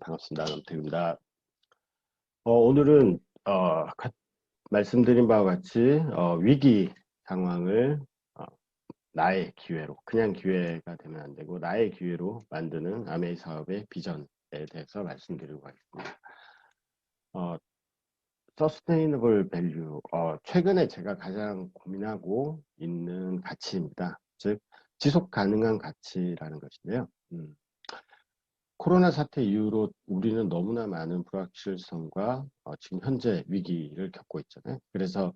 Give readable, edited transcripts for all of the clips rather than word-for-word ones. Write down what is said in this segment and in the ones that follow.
반갑습니다. 남태입니다. 오늘은 말씀드린 바와 같이 위기 상황을 어, 나의 기회로, 그냥 기회가 되면 안 되고 나의 기회로 만드는 아메이 사업의 비전에 대해서 말씀드리고 가겠습니다. 서스테이너블 밸류, 최근에 제가 가장 고민하고 있는 가치입니다. 즉, 지속 가능한 가치라는 것인데요. 코로나 사태 이후로 우리는 너무나 많은 불확실성과 지금 현재 위기를 겪고 있잖아요. 그래서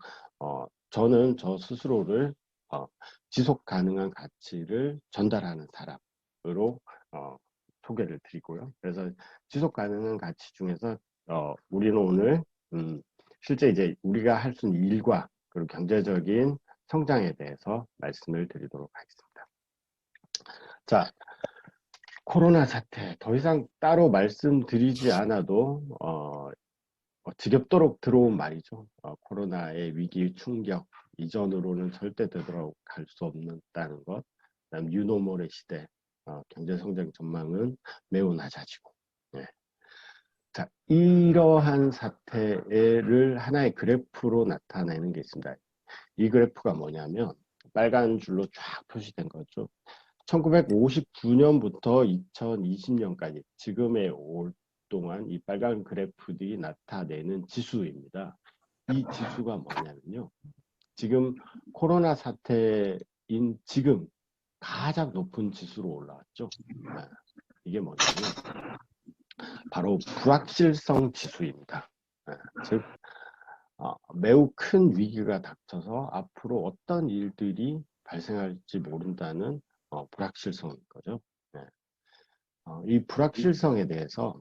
저는 저 스스로를 지속 가능한 가치를 전달하는 사람으로 소개를 드리고요. 그래서 지속 가능한 가치 중에서 우리는 오늘 실제 이제 우리가 할 수 있는 일과 그리고 경제적인 성장에 대해서 말씀을 드리도록 하겠습니다. 자, 코로나 사태 더 이상 따로 말씀드리지 않아도 지겹도록 들어온 말이죠. 코로나의 위기 충격 이전으로는 절대 되돌아갈 수 없다는 것. 그다음 뉴노멀의 시대, 경제 성장 전망은 매우 낮아지고. 네. 자, 이러한 사태를 하나의 그래프로 나타내는 게 있습니다. 이 그래프가 뭐냐면 빨간 줄로 쫙 표시된 거죠. 1959년부터 2020년까지 지금의 올 동안 이 빨간 그래프들이 나타내는 지수입니다. 이 지수가 뭐냐면요. 지금 코로나 사태인 지금 가장 높은 지수로 올라왔죠. 이게 뭐냐면 바로 불확실성 지수입니다. 즉 매우 큰 위기가 닥쳐서 앞으로 어떤 일들이 발생할지 모른다는 불확실성인 거죠. 네. 이 불확실성에 대해서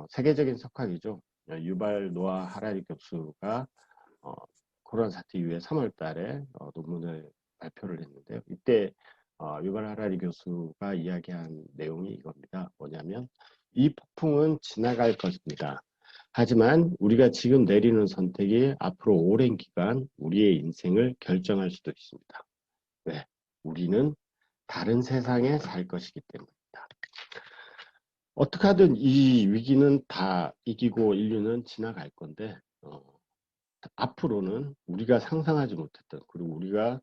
세계적인 석학이죠. 유발 노아 하라리 교수가 코로나 사태 이후에 3월 달에 논문을 발표를 했는데요. 이때 유발 하라리 교수가 이야기한 내용이 이겁니다. 뭐냐면 이 폭풍은 지나갈 것입니다. 하지만 우리가 지금 내리는 선택이 앞으로 오랜 기간 우리의 인생을 결정할 수도 있습니다. 왜? 우리는 다른 세상에 살 것이기 때문입니다. 어떻게 하든 이 위기는 다 이기고 인류는 지나갈 건데 앞으로는 우리가 상상하지 못했던 그리고 우리가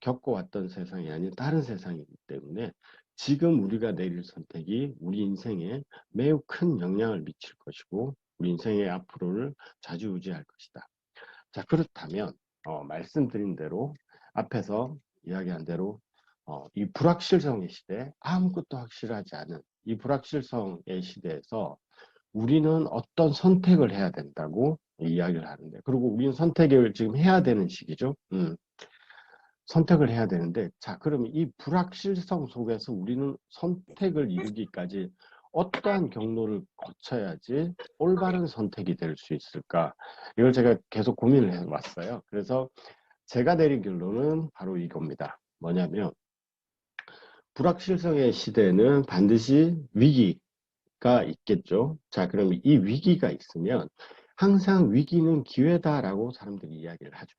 겪어왔던 세상이 아닌 다른 세상이기 때문에 지금 우리가 내릴 선택이 우리 인생에 매우 큰 영향을 미칠 것이고 우리 인생의 앞으로를 좌지우지할 것이다. 자, 그렇다면 말씀드린 대로 앞에서 이야기한 대로 이 불확실성의 시대, 아무것도 확실하지 않은 이 불확실성의 시대에서 우리는 어떤 선택을 해야 된다고 이야기를 하는데, 그리고 우리는 선택을 지금 해야 되는 시기죠. 선택을 해야 되는데, 자, 그러면 이 불확실성 속에서 우리는 선택을 이루기까지 어떠한 경로를 거쳐야지 올바른 선택이 될 수 있을까? 이걸 제가 계속 고민을 해왔어요. 그래서 제가 내린 결론은 바로 이겁니다. 뭐냐면, 불확실성의 시대는 반드시 위기가 있겠죠. 자, 그럼 이 위기가 있으면 항상 위기는 기회다라고 사람들이 이야기를 하죠.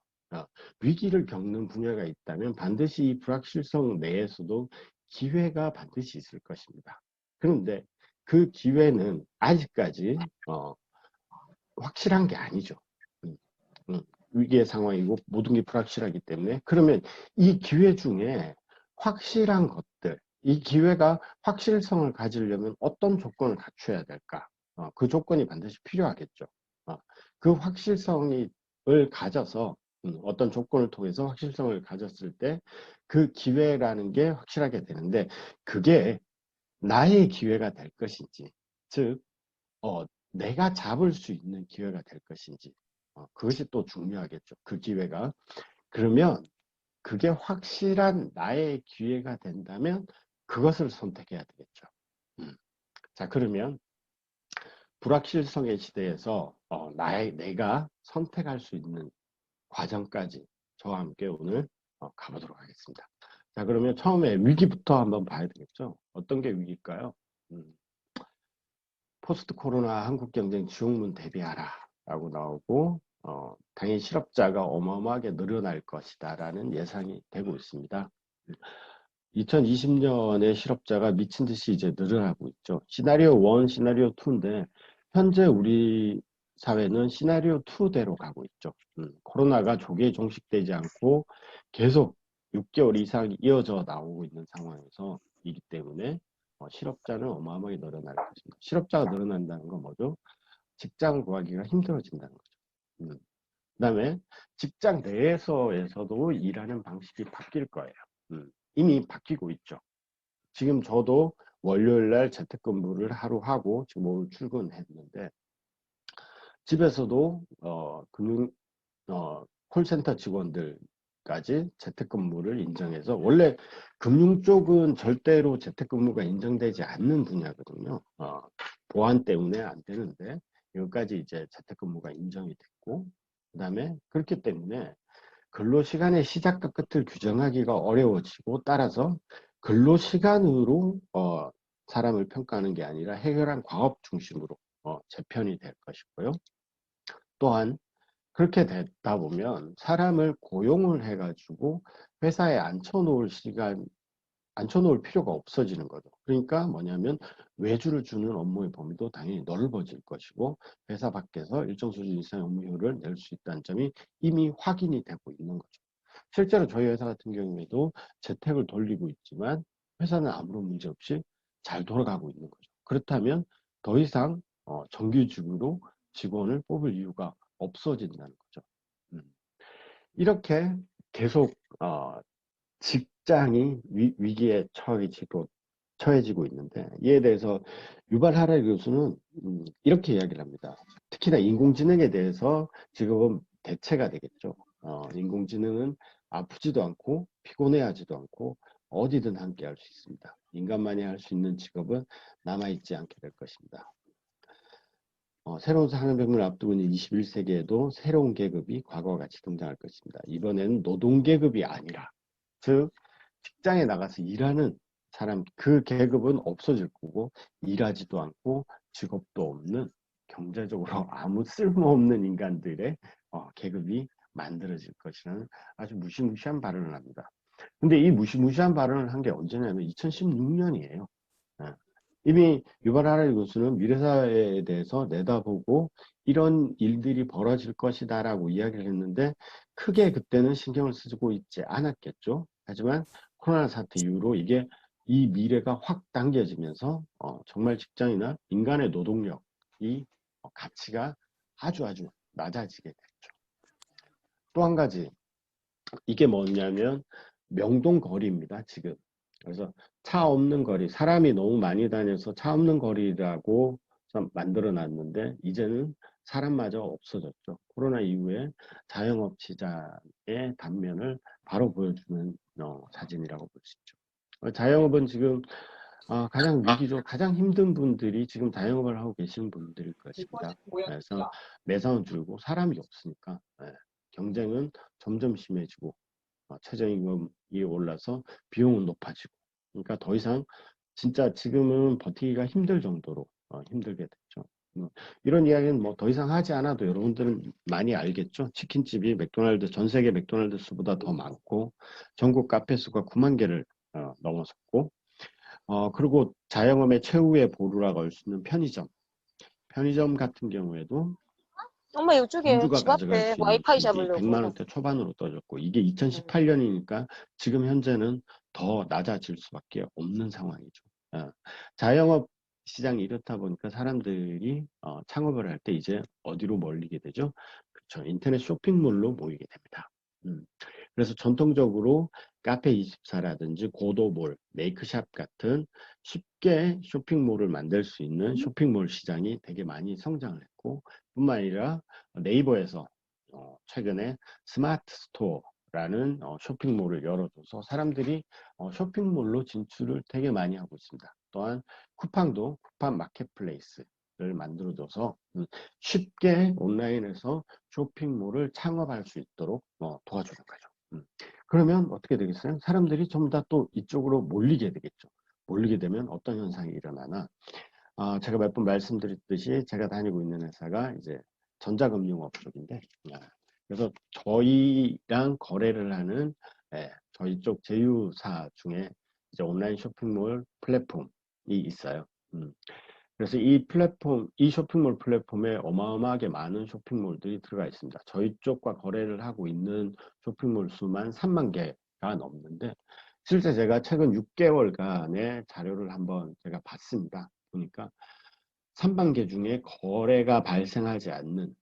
위기를 겪는 분야가 있다면 반드시 이 불확실성 내에서도 기회가 반드시 있을 것입니다. 그런데 그 기회는 아직까지 확실한 게 아니죠. 음, 위기의 상황이고 모든 게 불확실하기 때문에 그러면 이 기회 중에 확실한 것들, 이 기회가 확실성을 가지려면 어떤 조건을 갖춰야 될까? 그 조건이 반드시 필요하겠죠. 그 확실성을 가져서 어떤 조건을 통해서 확실성을 가졌을 때 그 기회라는 게 확실하게 되는데 그게 나의 기회가 될 것인지, 즉 내가 잡을 수 있는 기회가 될 것인지 그것이 또 중요하겠죠. 그 기회가. 그러면 그게 확실한 나의 기회가 된다면 그것을 선택해야 되겠죠. 자, 그러면 불확실성의 시대에서 내가 선택할 수 있는 과정까지 저와 함께 오늘 가보도록 하겠습니다. 자, 그러면 처음에 위기부터 한번 봐야 되겠죠. 어떤 게 위기일까요? 포스트 코로나 한국 경쟁 지옥문 대비하라 라고 나오고 당연히 실업자가 어마어마하게 늘어날 것이다 라는 예상이 되고 있습니다. 2020년에 실업자가 미친 듯이 이제 늘어나고 있죠. 시나리오 1, 시나리오 2인데 현재 우리 사회는 시나리오 2대로 가고 있죠. 코로나가 조기에 종식되지 않고 계속 6개월 이상 이어져 나오고 있는 상황에서이기 때문에 실업자는 어마어마하게 늘어날 것입니다. 실업자가 늘어난다는 건 뭐죠? 직장 구하기가 힘들어진다는 거죠. 그다음에 직장 내에서도 일하는 방식이 바뀔 거예요. 이미 바뀌고 있죠. 지금 저도 월요일 날 재택근무를 하루 하고 지금 오늘 출근했는데 집에서도 콜센터 직원들까지 재택근무를 인정해서 원래 금융 쪽은 절대로 재택근무가 인정되지 않는 분야거든요. 보안 때문에 안 되는데 여기까지 이제 재택근무가 인정이 됐고 그다음에 그렇기 때문에 근로시간의 시작과 끝을 규정하기가 어려워지고 따라서 근로시간으로 사람을 평가하는 게 아니라 해결한 과업 중심으로 재편이 될 것이고요. 또한 그렇게 됐다 보면 사람을 고용을 해가지고 회사에 앉혀놓을 필요가 없어지는 거죠. 그러니까 뭐냐면 외주를 주는 업무의 범위도 당연히 넓어질 것이고 회사 밖에서 일정 수준 이상의 업무 효율을 낼 수 있다는 점이 이미 확인이 되고 있는 거죠. 실제로 저희 회사 같은 경우에도 재택을 돌리고 있지만 회사는 아무런 문제 없이 잘 돌아가고 있는 거죠. 그렇다면 더 이상 정규직으로 직원을 뽑을 이유가 없어진다는 거죠. 이렇게 계속 직장이 위기에 처해지고 있는데 이에 대해서 유발 하라리 교수는 이렇게 이야기를 합니다. 특히나 인공지능에 대해서 지금은 대체가 되겠죠. 인공지능은 아프지도 않고 피곤해하지도 않고 어디든 함께 할 수 있습니다. 인간만이 할 수 있는 직업은 남아있지 않게 될 것입니다. 새로운 산업혁명을 앞두고 있는 21세기에도 새로운 계급이 과거와 같이 등장할 것입니다. 이번에는 노동계급이 아니라 즉 직장에 나가서 일하는 사람 그 계급은 없어질 거고 일하지도 않고 직업도 없는 경제적으로 아무 쓸모없는 인간들의 계급이 만들어질 것이라는 아주 무시무시한 발언을 합니다. 근데 이 무시무시한 발언을 한 게 언제냐면 2016년이에요. 이미 유발 하라리 교수는 미래사회에 대해서 내다보고 이런 일들이 벌어질 것이다 라고 이야기를 했는데 크게 그때는 신경을 쓰고 있지 않았겠죠. 하지만 코로나 사태 이후로 이 미래가 확 당겨지면서 정말 직장이나 인간의 노동력이 가치가 아주 낮아지게 됐죠. 또 한 가지 이게 뭐냐면 명동거리입니다. 지금. 그래서 차 없는 거리, 사람이 너무 많이 다녀서 차 없는 거리라고 만들어 놨는데 이제는 사람마저 없어졌죠. 코로나 이후에 자영업 시장의 단면을 바로 보여주는 사진이라고 볼 수 있죠. 자영업은 지금 가장 위기죠. 가장 힘든 분들이 지금 자영업을 하고 계시는 분들일 것입니다. 그래서 매상은 줄고 사람이 없으니까 경쟁은 점점 심해지고 최저임금이 올라서 비용은 높아지고 그러니까 더 이상 진짜 지금은 버티기가 힘들 정도로 힘들게 됐죠. 이런 이야기는 뭐 더 이상 하지 않아도 여러분들은 많이 알겠죠. 치킨집이 전 세계 맥도날드 수보다 더 많고 전국 카페 수가 9만 개를 넘어섰고 그리고 자영업의 최후의 보루라 걸 수 있는 편의점 같은 경우에도 엄마 이쪽에 점주가 집 가져갈 앞에 수 있는 와이파이 수익이 잡으려고. 100만 원대 초반으로 떨어졌고 이게 2018년이니까 지금 현재는 더 낮아질 수밖에 없는 상황이죠. 자영업 시장이 이렇다 보니까 사람들이 창업을 할 때 이제 어디로 몰리게 되죠? 그렇죠. 인터넷 쇼핑몰로 모이게 됩니다. 그래서 전통적으로 카페24라든지 고도몰, 메이크샵 같은 쉽게 쇼핑몰을 만들 수 있는 쇼핑몰 시장이 되게 많이 성장을 했고 뿐만 아니라 네이버에서 최근에 스마트 스토어라는 쇼핑몰을 열어줘서 사람들이 쇼핑몰로 진출을 되게 많이 하고 있습니다. 또한 쿠팡도 쿠팡 마켓플레이스를 만들어줘서 쉽게 온라인에서 쇼핑몰을 창업할 수 있도록 도와주는 거죠. 그러면 어떻게 되겠어요? 사람들이 전부 다 또 이쪽으로 몰리게 되겠죠. 몰리게 되면 어떤 현상이 일어나나 제가 몇 번 말씀드렸듯이 제가 다니고 있는 회사가 이제 전자금융업 쪽인데 그래서 저희랑 거래를 하는 저희 쪽 제휴사 중에 이제 온라인 쇼핑몰 플랫폼이 있어요. 그래서 이 플랫폼, 이 쇼핑몰 플랫폼에 어마어마하게 많은 쇼핑몰들이 들어가 있습니다. 저희 쪽과 거래를 하고 있는 쇼핑몰 수만 3만 개가 넘는데, 실제 제가 최근 6개월간의 자료를 한번 제가 봤습니다. 보니까 3만 개 중에 거래가 발생하지 않는,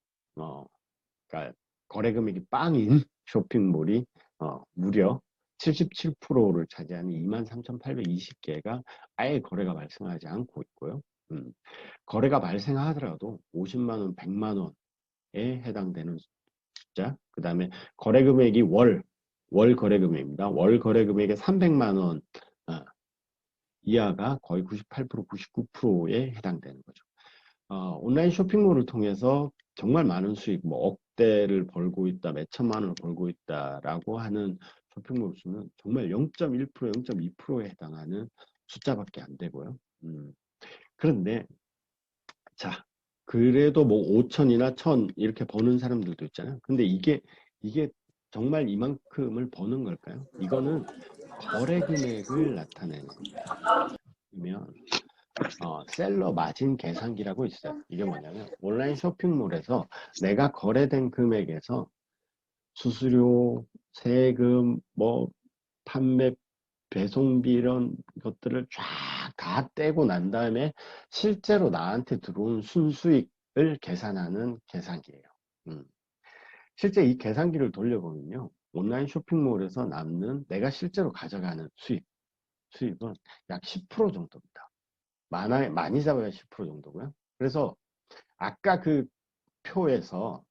그러니까 거래 금액이 빵인 쇼핑몰이 무려 77%를 차지하는 23,820개가 아예 거래가 발생하지 않고 있고요. 거래가 발생하더라도 50만 원, 100만 원에 해당되는 숫자, 그 다음에 거래 금액이 월 거래 금액입니다. 월 거래 금액의 300만 원 이하가 거의 98%, 99%에 해당되는 거죠. 온라인 쇼핑몰을 통해서 정말 많은 수익, 뭐 억대를 벌고 있다, 몇 천만 원을 벌고 있다라고 하는 쇼핑몰 수는 정말 0.1%, 0.2%에 해당하는 숫자밖에 안 되고요. 그런데 자, 그래도 뭐 5천이나 1천 이렇게 버는 사람들도 있잖아요. 근데 이게 정말 이만큼을 버는 걸까요? 이거는 거래 금액을 나타내는 겁니다. 그러면 셀러 마진 계산기라고 있어요. 이게 뭐냐면 온라인 쇼핑몰에서 내가 거래된 금액에서 수수료, 세금, 뭐 판매, 배송비 이런 것들을 쫙 다 떼고 난 다음에 실제로 나한테 들어온 순수익을 계산하는 계산기예요. 실제 이 계산기를 돌려보면요. 온라인 쇼핑몰에서 남는 내가 실제로 가져가는 수익은 약 10% 정도입니다. 많이 잡아야 10% 정도고요. 그래서 아까 그 표에서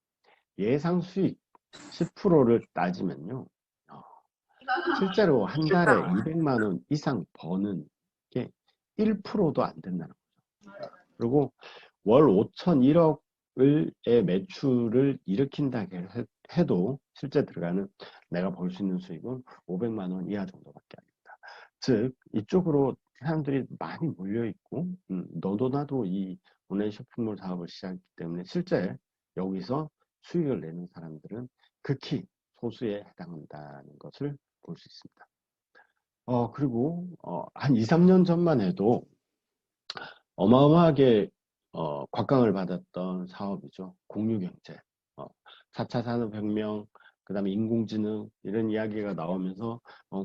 예상 수익 10%를 따지면요. 실제로 한 달에 200만 원 이상 버는 게 1%도 안 된다는 거죠. 그리고 월 5천 1억의 매출을 일으킨다 해도 실제 들어가는 내가 벌 수 있는 수익은 500만 원 이하 정도밖에 아닙니다. 즉 이쪽으로 사람들이 많이 몰려있고 너도 나도 이 온라인 쇼핑몰 사업을 시작했기 때문에 실제 여기서 수익을 내는 사람들은 극히 소수에 해당한다는 것을 볼 수 있습니다. 그리고 한 2, 3년 전만 해도 어마어마하게 곽강을 받았던 사업이죠. 공유경제. 4차 산업혁명, 그 다음에 인공지능 이런 이야기가 나오면서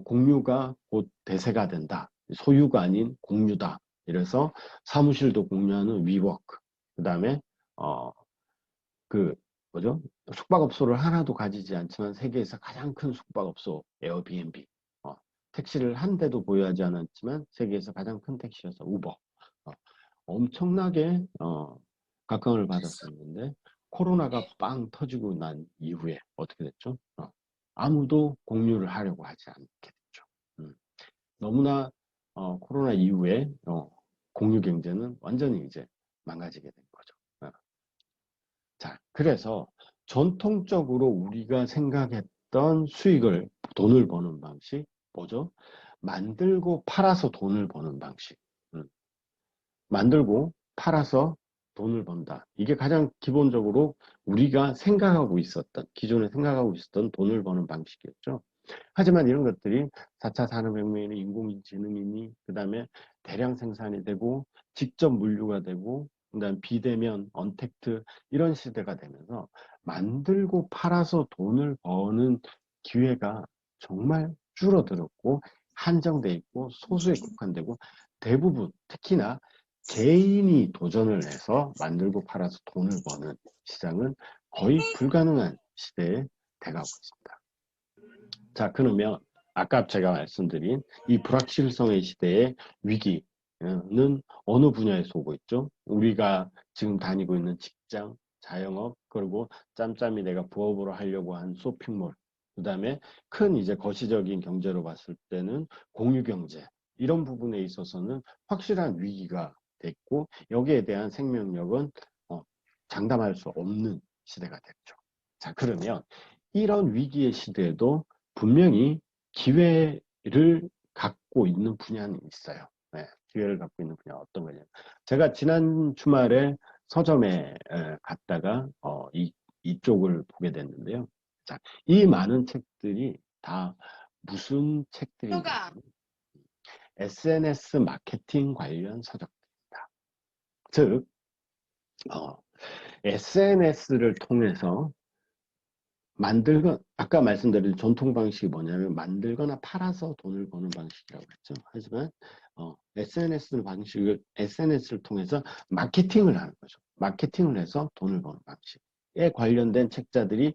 공유가 곧 대세가 된다. 소유가 아닌 공유다. 이래서 사무실도 공유하는 위워크. 그 다음에 그 뭐죠? 숙박업소를 하나도 가지지 않지만 세계에서 가장 큰 숙박업소 에어비앤비. 택시를 한 대도 보유하지 않았지만 세계에서 가장 큰 택시여서 우버. 엄청나게 각광을 받았었는데 코로나가 빵 터지고 난 이후에 어떻게 됐죠? 아무도 공유를 하려고 하지 않게 됐죠. 너무나 코로나 이후에 공유 경제는 완전히 이제 망가지게 된 거죠. 자, 그래서 전통적으로 우리가 생각했던 수익을, 돈을 버는 방식, 뭐죠? 만들고 팔아서 돈을 버는 방식. 만들고 팔아서 돈을 번다. 이게 가장 기본적으로 우리가 생각하고 있었던, 기존에 생각하고 있었던 돈을 버는 방식이었죠. 하지만 이런 것들이 4차 산업혁명이니 인공지능이니 그 다음에 대량 생산이 되고 직접 물류가 되고 그 다음에 비대면, 언택트 이런 시대가 되면서 만들고 팔아서 돈을 버는 기회가 정말 줄어들었고 한정돼 있고 소수에 국한되고 대부분 특히나 개인이 도전을 해서 만들고 팔아서 돈을 버는 시장은 거의 불가능한 시대에 돼가고 있습니다. 자, 그러면 아까 제가 말씀드린 이 불확실성의 시대의 위기는 어느 분야에서 오고 있죠? 우리가 지금 다니고 있는 직장, 자영업, 그리고 짬짬이 내가 부업으로 하려고 한 쇼핑몰, 그 다음에 큰 이제 거시적인 경제로 봤을 때는 공유경제, 이런 부분에 있어서는 확실한 위기가 됐고 여기에 대한 생명력은 장담할 수 없는 시대가 됐죠. 자, 그러면 이런 위기의 시대에도 분명히 기회를 갖고 있는 분야는 있어요. 네, 기회를 갖고 있는 분야 어떤 거냐. 제가 지난 주말에 서점에 갔다가 이쪽을 보게 됐는데요. 자, 이 많은 책들이 다 무슨 책들인가? SNS 마케팅 관련 서적입니다. 즉, SNS를 통해서 아까 말씀드린 전통 방식이 뭐냐면 만들거나 팔아서 돈을 버는 방식이라고 했죠. 하지만 SNS를 통해서 마케팅을 하는 거죠. 마케팅을 해서 돈을 버는 방식에 관련된 책자들이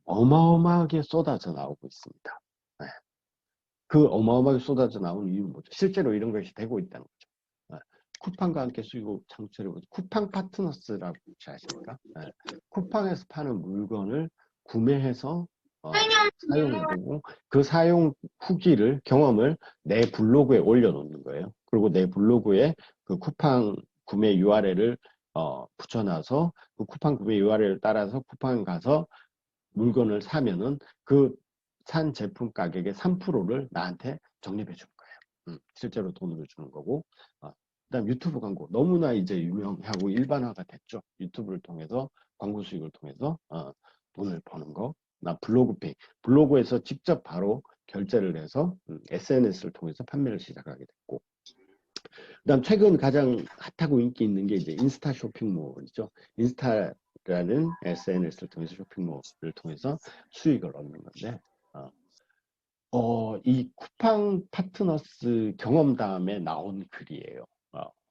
어마어마하게 쏟아져 나오고 있습니다. 네. 그 어마어마하게 쏟아져 나온 이유는 뭐죠? 실제로 이런 것이 되고 있다는 거죠. 네. 쿠팡과 함께 수익 창출해보죠. 쿠팡 파트너스라고 혹시 아십니까? 네. 쿠팡에서 파는 물건을 구매해서 사용해보고 그 사용 후기를 경험을 내 블로그에 올려놓는 거예요. 그리고 내 블로그에 그 쿠팡 구매 URL을 붙여놔서 그 쿠팡 구매 URL을 따라서 쿠팡 가서 물건을 사면은 그 산 제품 가격의 3%를 나한테 적립해 주는 거예요. 실제로 돈으로 주는 거고. 그다음 유튜브 광고 너무나 이제 유명하고 일반화가 됐죠. 유튜브를 통해서 광고 수익을 통해서 돈을 버는 거. 나 블로그에서 직접 바로 결제를 해서 SNS를 통해서 판매를 시작하게 됐고. 그다음 최근 가장 핫하고 인기 있는 게 이제 인스타 쇼핑몰이죠. 인스타라는 SNS를 통해서 쇼핑몰을 통해서 수익을 얻는 건데, 이 쿠팡 파트너스 경험담에 나온 글이에요.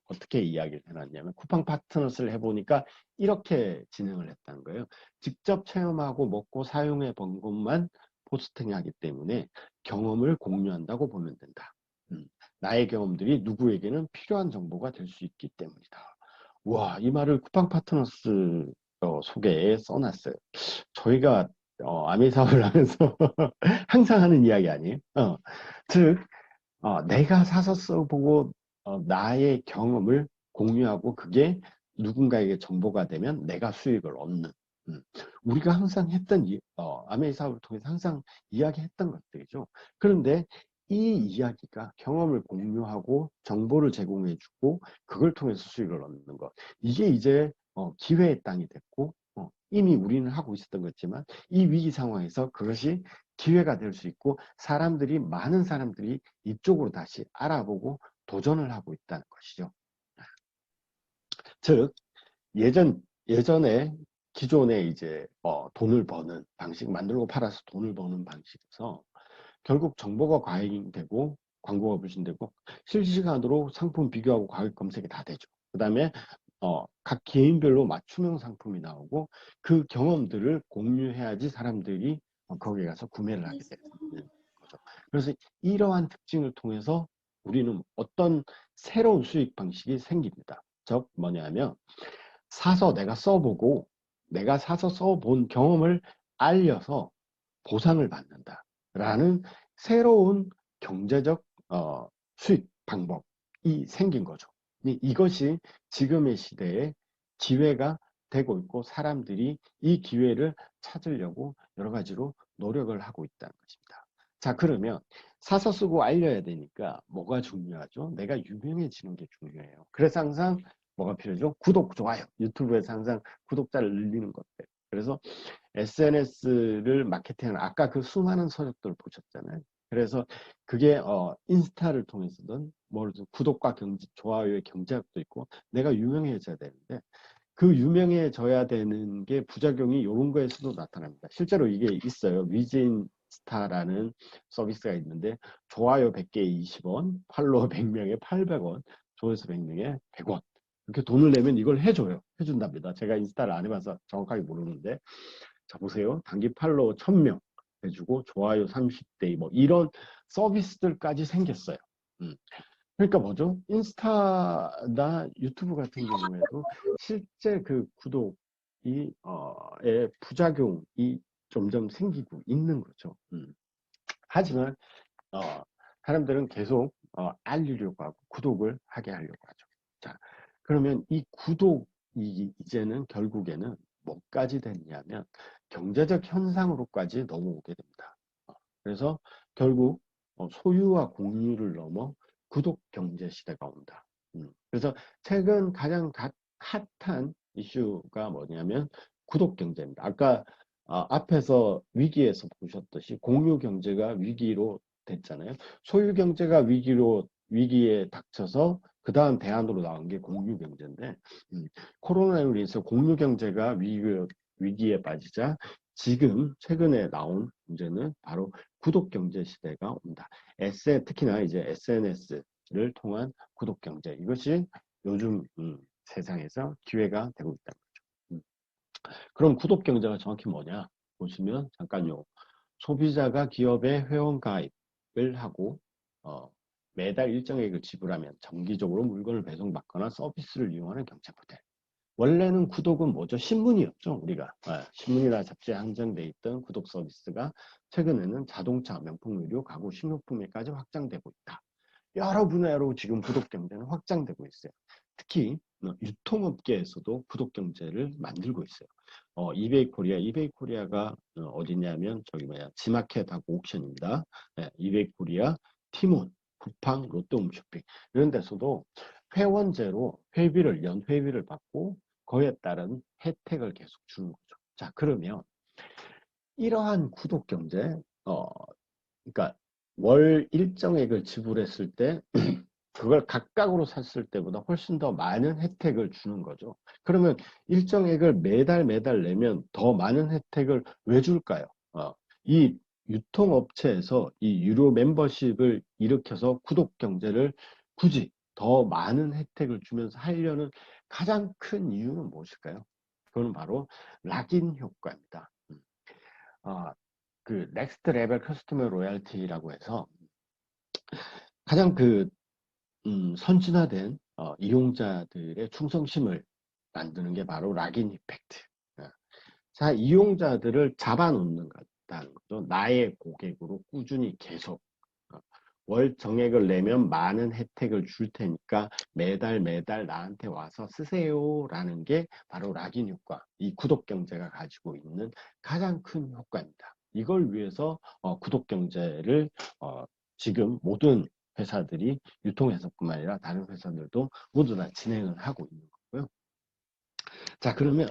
어떻게 이야기를 해놨냐면 쿠팡 파트너스를 해보니까 이렇게 진행을 했다는 거예요. 직접 체험하고 먹고 사용해 본 것만 포스팅하기 때문에 경험을 공유한다고 보면 된다. 나의 경험들이 누구에게는 필요한 정보가 될 수 있기 때문이다. 와, 이 말을 쿠팡 파트너스 소개에 써놨어요. 저희가 아미 사업을 하면서 항상 하는 이야기 아니에요? 즉, 내가 사서 써보고 나의 경험을 공유하고 그게 누군가에게 정보가 되면 내가 수익을 얻는. 우리가 항상 했던 아메이 사업을 통해서 항상 이야기했던 것들이죠. 그런데 이 이야기가 경험을 공유하고 정보를 제공해주고 그걸 통해서 수익을 얻는 것. 이게 이제 기회의 땅이 됐고 이미 우리는 하고 있었던 거지만 이 위기 상황에서 그것이 기회가 될 수 있고 많은 사람들이 이쪽으로 다시 알아보고 도전을 하고 있다는 것이죠. 즉 예전에 기존에 이제 돈을 버는 방식, 만들고 팔아서 돈을 버는 방식에서 결국 정보가 과잉되고 광고가 불신되고 실시간으로 상품 비교하고 가격 검색이 다 되죠. 그 다음에 각 개인별로 맞춤형 상품이 나오고 그 경험들을 공유해야지 사람들이 거기에 가서 구매를 하게 되는 거죠. 그래서 이러한 특징을 통해서 우리는 어떤 새로운 수익 방식이 생깁니다. 즉 뭐냐면 내가 사서 써본 경험을 알려서 보상을 받는다라는 새로운 경제적 수익 방법이 생긴 거죠. 이것이 지금의 시대에 기회가 되고 있고 사람들이 이 기회를 찾으려고 여러 가지로 노력을 하고 있다는 것입니다. 자, 그러면 사서 쓰고 알려야 되니까 뭐가 중요하죠? 내가 유명해지는 게 중요해요. 그래서 항상 뭐가 필요하죠? 구독, 좋아요. 유튜브에서 항상 구독자를 늘리는 것들. 그래서 SNS를 마케팅하는 아까 그 수많은 서적들 보셨잖아요. 그래서 그게 인스타를 통해서든 뭐든 구독과 좋아요의 경제학도 있고 내가 유명해져야 되는데 그 유명해져야 되는 게 부작용이 이런 거에서도 나타납니다. 실제로 이게 있어요. 위진스타라는 서비스가 있는데 좋아요 100개에 20원, 팔로워 100명에 800원, 조회수 100명에 100원. 이렇게 돈을 내면 이걸 해준답니다. 제가 인스타를 안 해봐서 정확하게 모르는데 자 보세요. 단기 팔로워 1000명 해주고 좋아요 30대 뭐 이런 서비스들까지 생겼어요. 그러니까 뭐죠? 인스타나 유튜브 같은 경우에도 실제 그 구독이 의 부작용이 점점 생기고 있는 거죠. 하지만 사람들은 계속 알리려고 하고 구독을 하게 하려고 하죠. 자, 그러면 이 구독이 이제는 결국에는 뭐까지 됐냐면 경제적 현상으로까지 넘어오게 됩니다. 그래서 결국 소유와 공유를 넘어 구독 경제 시대가 온다. 그래서 최근 가장 핫한 이슈가 뭐냐면 구독 경제입니다. 아까 앞에서 위기에서 보셨듯이 공유 경제가 위기로 됐잖아요. 소유 경제가 위기로 위기에 닥쳐서 그 다음 대안으로 나온 게 공유경제인데 코로나로 인해서 공유경제가 위기에 빠지자 지금 최근에 나온 문제는 바로 구독경제 시대가 온다. 특히나 이제 SNS를 통한 구독경제 이것이 요즘 세상에서 기회가 되고 있다. 그럼 구독경제가 정확히 뭐냐 보시면 잠깐요. 소비자가 기업에 회원 가입을 하고 매달 일정액을 지불하면 정기적으로 물건을 배송받거나 서비스를 이용하는 경제 모델. 원래는 구독은 뭐죠? 신문이었죠. 우리가 신문이나 잡지에 한정돼 있던 구독 서비스가 최근에는 자동차, 명품 의료, 가구, 식료품에까지 확장되고 있다. 여러 분야로 지금 구독 경제는 확장되고 있어요. 특히 유통업계에서도 구독 경제를 만들고 있어요. 이베이 코리아가 어디냐면 저기 지마켓하고 옥션입니다. 이베이 코리아, 티몬, 쿠팡, 롯데홈쇼핑 이런 데서도 회원제로 연 회비를 받고 그에 따른 혜택을 계속 주는 거죠. 자, 그러면 이러한 구독 경제, 그러니까 월 일정액을 지불했을 때 그걸 각각으로 샀을 때보다 훨씬 더 많은 혜택을 주는 거죠. 그러면 일정액을 매달 내면 더 많은 혜택을 왜 줄까요? 이 유통업체에서 이 유료 멤버십을 일으켜서 구독 경제를 굳이 더 많은 혜택을 주면서 하려는 가장 큰 이유는 무엇일까요? 그건 바로 락인 효과입니다. 그 넥스트 레벨 커스터머 로얄티라고 해서 가장 선진화된 이용자들의 충성심을 만드는 게 바로 락인 이펙트. 자, 이용자들을 잡아놓는 거다는 거죠. 나의 고객으로 꾸준히 계속 월 정액을 내면 많은 혜택을 줄 테니까 매달 나한테 와서 쓰세요라는 게 바로 락인 효과, 이 구독 경제가 가지고 있는 가장 큰 효과입니다. 이걸 위해서 구독 경제를 지금 모든 회사들이 유통회사뿐만 아니라 다른 회사들도 모두 다 진행을 하고 있는 거고요. 자, 그러면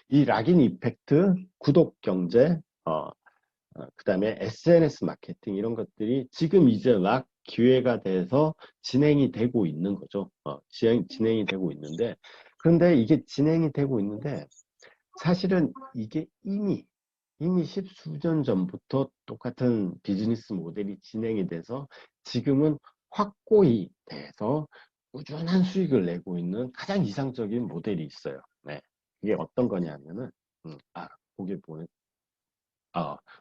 이 락인 이펙트, 구독 경제, 그 다음에 SNS 마케팅 이런 것들이 지금 이제 막 기회가 돼서 진행이 되고 있는 거죠. 진행이 되고 있는데, 그런데 이게 진행이 되고 있는데 사실은 이게 이미 십수년 전부터 똑같은 비즈니스 모델이 진행이 돼서 지금은 확고히 돼서 꾸준한 수익을 내고 있는 가장 이상적인 모델이 있어요. 네. 이게 어떤 거냐면은, 거기 보는,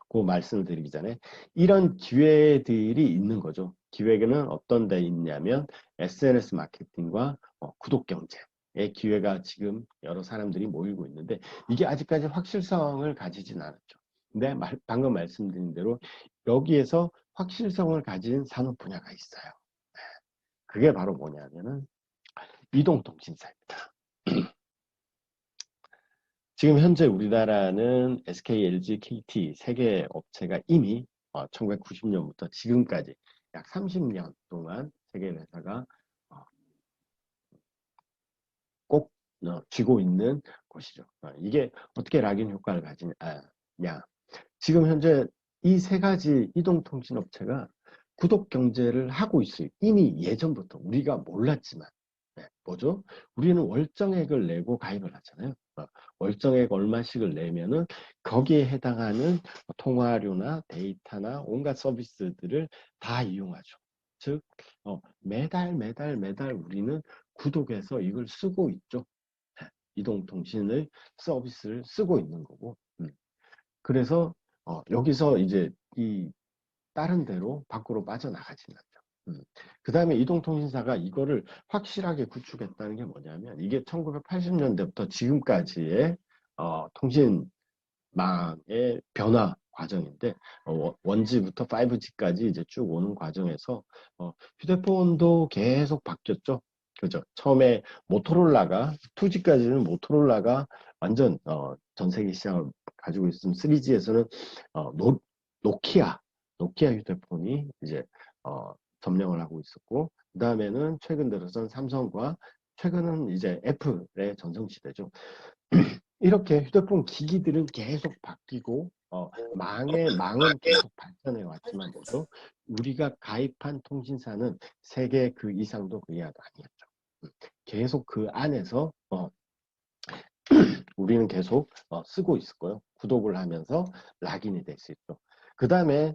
그 말씀을 드리기 전에 이런 기회들이 있는 거죠. 기회는 어떤 데 있냐면 SNS 마케팅과 구독 경제의 기회가 지금 여러 사람들이 모이고 있는데 이게 아직까지 확실성을 가지진 않았죠. 근데 방금 말씀드린 대로 여기에서 확실성을 가진 산업 분야가 있어요. 그게 바로 뭐냐면은 이동통신사입니다. 지금 현재 우리나라는 SK, LG, KT 세 개 업체가 이미 1990년부터 지금까지 약 30년 동안 세 개 회사가 꼭 쥐고 있는 곳이죠. 이게 어떻게 락인 효과를 가지냐? 지금 현재 이 세 가지 이동통신업체가 구독 경제를 하고 있어요. 이미 예전부터 우리가 몰랐지만 뭐죠? 우리는 월정액을 내고 가입을 하잖아요. 월정액 얼마씩을 내면은 거기에 해당하는 통화료나 데이터나 온갖 서비스들을 다 이용하죠. 즉 매달 우리는 구독해서 이걸 쓰고 있죠. 이동통신을 서비스를 쓰고 있는 거고. 그래서 여기서 이제 이 다른 데로 밖으로 빠져나가진 않죠. 그 다음에 이동통신사가 이거를 확실하게 구축했다는 게 뭐냐면 이게 1980년대부터 지금까지의 통신망의 변화 과정인데 원지부터 5G까지 이제 쭉 오는 과정에서 휴대폰도 계속 바뀌었죠. 그죠? 처음에 모토로라가 2G까지는 모토로라가 완전 전 세계 시장을 가지고 있으면 3G에서는 노키아 휴대폰이 이제 점령을 하고 있었고 그 다음에는 최근 들어선 삼성과 최근은 이제 애플의 전성시대죠. 이렇게 휴대폰 기기들은 계속 바뀌고 망은 계속 발전해 왔지만 뭐죠? 우리가 가입한 통신사는 3개 그 이상도 그 이하도 아니었죠. 계속 그 안에서 우리는 계속 쓰고 있을 거예요. 구독을 하면서 락인이 될 수 있죠. 그 다음에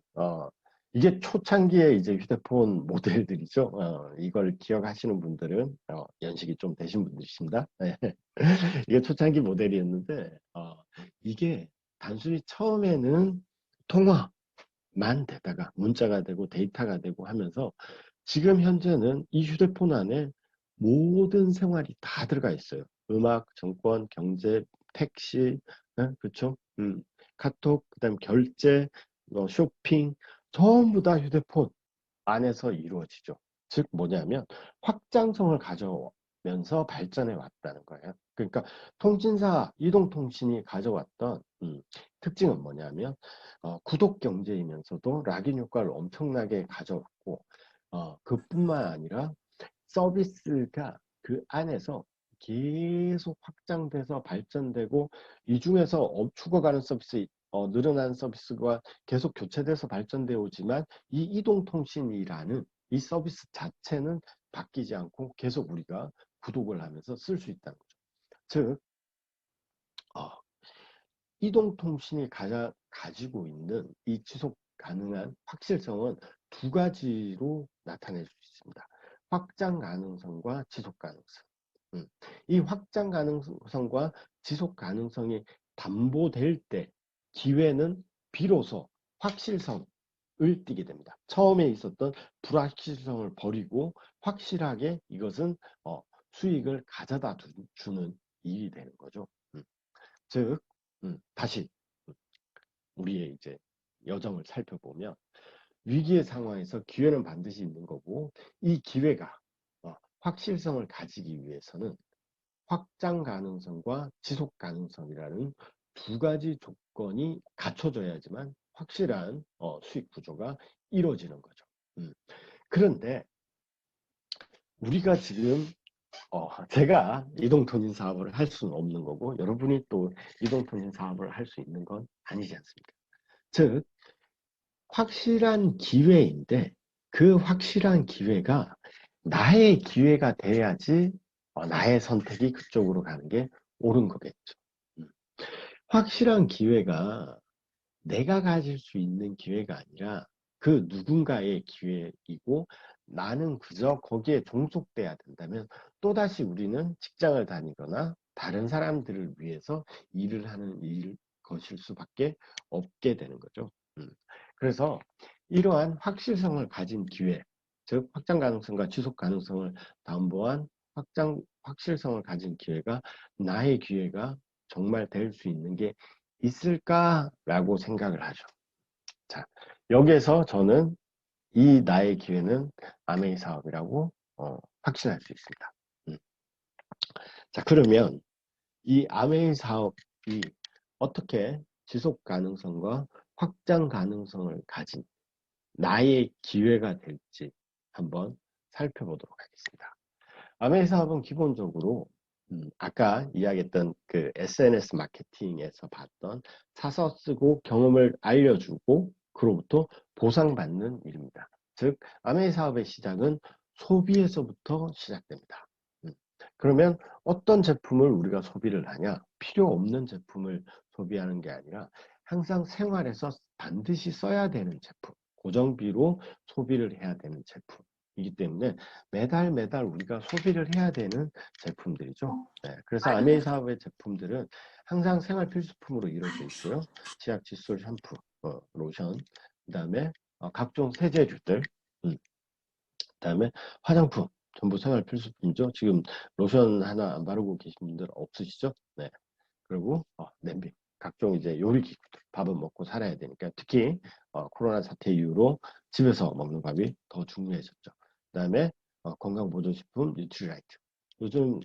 이게 초창기에 이제 휴대폰 모델들이죠. 이걸 기억하시는 분들은 연식이 좀 되신 분들이십니다. 네. 이게 초창기 모델이었는데 이게 단순히 처음에는 통화만 되다가 문자가 되고 데이터가 되고 하면서 지금 현재는 이 휴대폰 안에 모든 생활이 다 들어가 있어요. 음악, 정권, 경제, 택시, 그렇죠? 카톡, 그다음 결제, 쇼핑, 전부 다 휴대폰 안에서 이루어지죠. 즉 뭐냐면 확장성을 가져오면서 발전해 왔다는 거예요. 그러니까 통신사 이동통신이 가져왔던 특징은 뭐냐면 구독 경제이면서도 락인 효과를 엄청나게 가져왔고 그뿐만 아니라 서비스가 그 안에서 계속 확장돼서 발전되고 이 중에서 죽어가는 서비스, 늘어나는 서비스가 계속 교체돼서 발전되어 오지만 이 이동통신이라는 이 서비스 자체는 바뀌지 않고 계속 우리가 구독을 하면서 쓸 수 있다는 거죠. 즉 이동통신이 가지고 있는 이 지속 가능한 확실성은 2가지로 나타낼 수 있습니다. 확장 가능성과 지속 가능성. 이 확장 가능성과 지속 가능성이 담보될 때 기회는 비로소 확실성을 띠게 됩니다. 처음에 있었던 불확실성을 버리고 확실하게 이것은 수익을 가져다 주는 일이 되는 거죠. 즉 다시 우리의 이제 여정을 살펴보면 위기의 상황에서 기회는 반드시 있는 거고 이 기회가 확실성을 가지기 위해서는 확장 가능성과 지속 가능성이라는 2가지 조건이 갖춰져야지만 확실한 수익 구조가 이루어지는 거죠. 그런데 우리가 지금 제가 이동통신 사업을 할 수는 없는 거고 여러분이 또 이동통신 사업을 할 수 있는 건 아니지 않습니까? 즉 확실한 기회인데 그 확실한 기회가 나의 기회가 돼야지 나의 선택이 그쪽으로 가는 게 옳은 거겠죠. 확실한 기회가 내가 가질 수 있는 기회가 아니라 그 누군가의 기회이고 나는 그저 거기에 종속돼야 된다면 또다시 우리는 직장을 다니거나 다른 사람들을 위해서 일을 하는 것일 수밖에 없게 되는 거죠. 그래서 이러한 확실성을 가진 기회, 즉 확장 가능성과 지속 가능성을 담보한 확실성을 가진 기회가 나의 기회가 정말 될 수 있는 게 있을까라고 생각을 하죠. 자, 여기에서 저는 이 나의 기회는 아메이 사업이라고 확신할 수 있습니다. 자, 그러면 이 아메이 사업이 어떻게 지속 가능성과 확장 가능성을 가진 나의 기회가 될지 한번 살펴보도록 하겠습니다. 아메이 사업은 기본적으로 아까 이야기했던 그 SNS 마케팅에서 봤던 사서 쓰고 경험을 알려주고 그로부터 보상받는 일입니다. 즉 아메이 사업의 시작은 소비에서부터 시작됩니다. 그러면 어떤 제품을 우리가 소비를 하냐? 필요 없는 제품을 소비하는 게 아니라 항상 생활에서 반드시 써야 되는 제품, 고정비로 소비를 해야 되는 제품이기 때문에 매달 우리가 소비를 해야 되는 제품들이죠. 네, 그래서 아메이 사업의 제품들은 항상 생활 필수품으로 이루어져 있고요. 치약, 칫솔, 샴푸, 로션, 그 다음에 각종 세제류들, 그다음에 화장품 전부 생활 필수품이죠. 지금 로션 하나 안 바르고 계신 분들 없으시죠? 네. 그리고 냄비, 각종 이제 요리 기구들, 밥은 먹고 살아야 되니까 특히 코로나 사태 이후로 집에서 먹는 밥이 더 중요해졌죠. 그다음에 건강보조식품, 뉴트리라이트. 요즘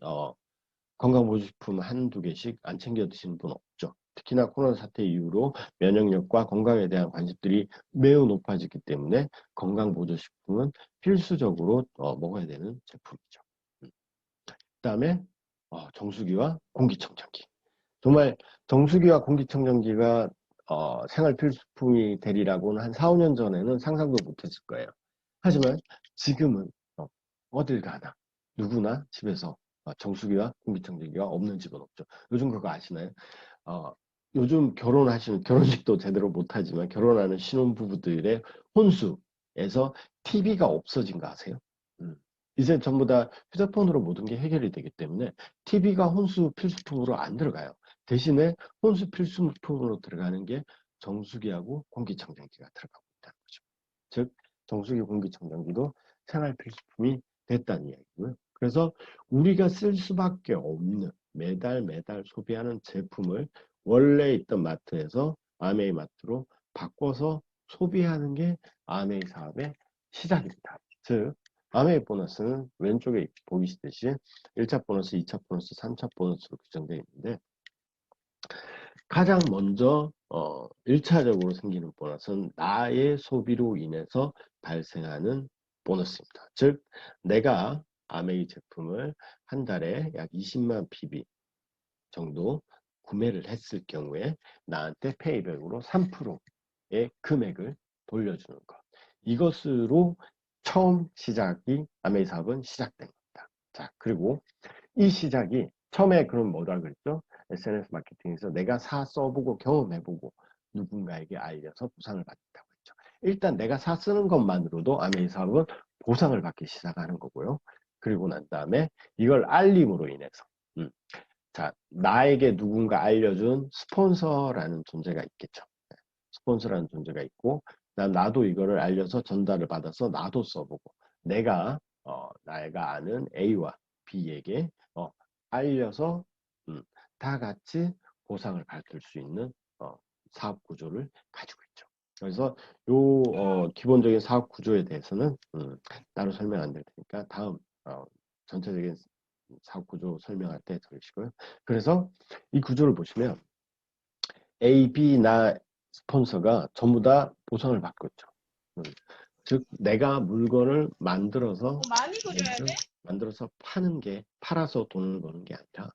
건강보조식품 한두 개씩 안 챙겨 드시는 분 없죠. 특히나 코로나 사태 이후로 면역력과 건강에 대한 관심들이 매우 높아졌기 때문에 건강보조식품은 필수적으로 먹어야 되는 제품이죠. 그다음에 정수기와 공기청정기. 정말 정수기와 공기청정기가 생활 필수품이 되리라고는 한 4, 5년 전에는 상상도 못했을 거예요. 하지만 지금은 어딜 가나 누구나 집에서 정수기와 공기청정기가 없는 집은 없죠. 요즘 그거 아시나요? 어, 요즘 결혼하시는 결혼식도 제대로 못하지만 결혼하는 신혼부부들의 혼수에서 TV가 없어진 거 아세요? 음. 이제 전부 다 휴대폰으로 모든 게 해결이 되기 때문에 TV가 혼수 필수품으로 안 들어가요. 대신에 혼수 필수품으로 들어가는 게 정수기하고 공기청정기가 들어가고 있다는 거죠. 즉 정수기 공기청정기도 생활 필수품이 됐다는 이야기고요. 그래서 우리가 쓸 수밖에 없는 매달 매달 소비하는 제품을 원래 있던 마트에서 아메이 마트로 바꿔서 소비하는 게 아메이 사업의 시작입니다. 즉 아메이 보너스는 왼쪽에 보이시듯이 1차 보너스, 2차 보너스, 3차 보너스로 규정되어 있는데 가장 먼저 1차적으로 생기는 보너스는 나의 소비로 인해서 발생하는 보너스입니다. 즉 내가 아메이 제품을 한 달에 약 20만 PB 정도 구매를 했을 경우에 나한테 페이백으로 3%의 금액을 돌려주는 것. 이것으로 처음 시작이 아메이 사업은 시작된 겁니다. 자, 그리고 이 시작이 처음에 그럼 뭐라 그랬죠? SNS 마케팅에서 내가 써보고 경험해보고 누군가에게 알려서 보상을 받는다고 했죠. 일단 내가 쓰는 것만으로도 아메이 사업은 보상을 받기 시작하는 거고요. 그리고 난 다음에 이걸 알림으로 인해서 자, 나에게 누군가 알려준 스폰서라는 존재가 있겠죠. 스폰서라는 존재가 있고 나도 이거를 알려서 전달을 받아서 나도 써보고 내가 아는 A와 B에게 알려서 다 같이 보상을 받을 수 있는 사업 구조를 가지고 있죠. 그래서 기본적인 사업 구조에 대해서는 따로 설명 안 될 테니까 다음 전체적인 사업 구조 설명할 때 들으시고요. 그래서 이 구조를 보시면 A, B, 나 스폰서가 전부 다 보상을 받고 있죠. 즉 내가 물건을 만들어서 파는 게 팔아서 돈을 버는 게 아니라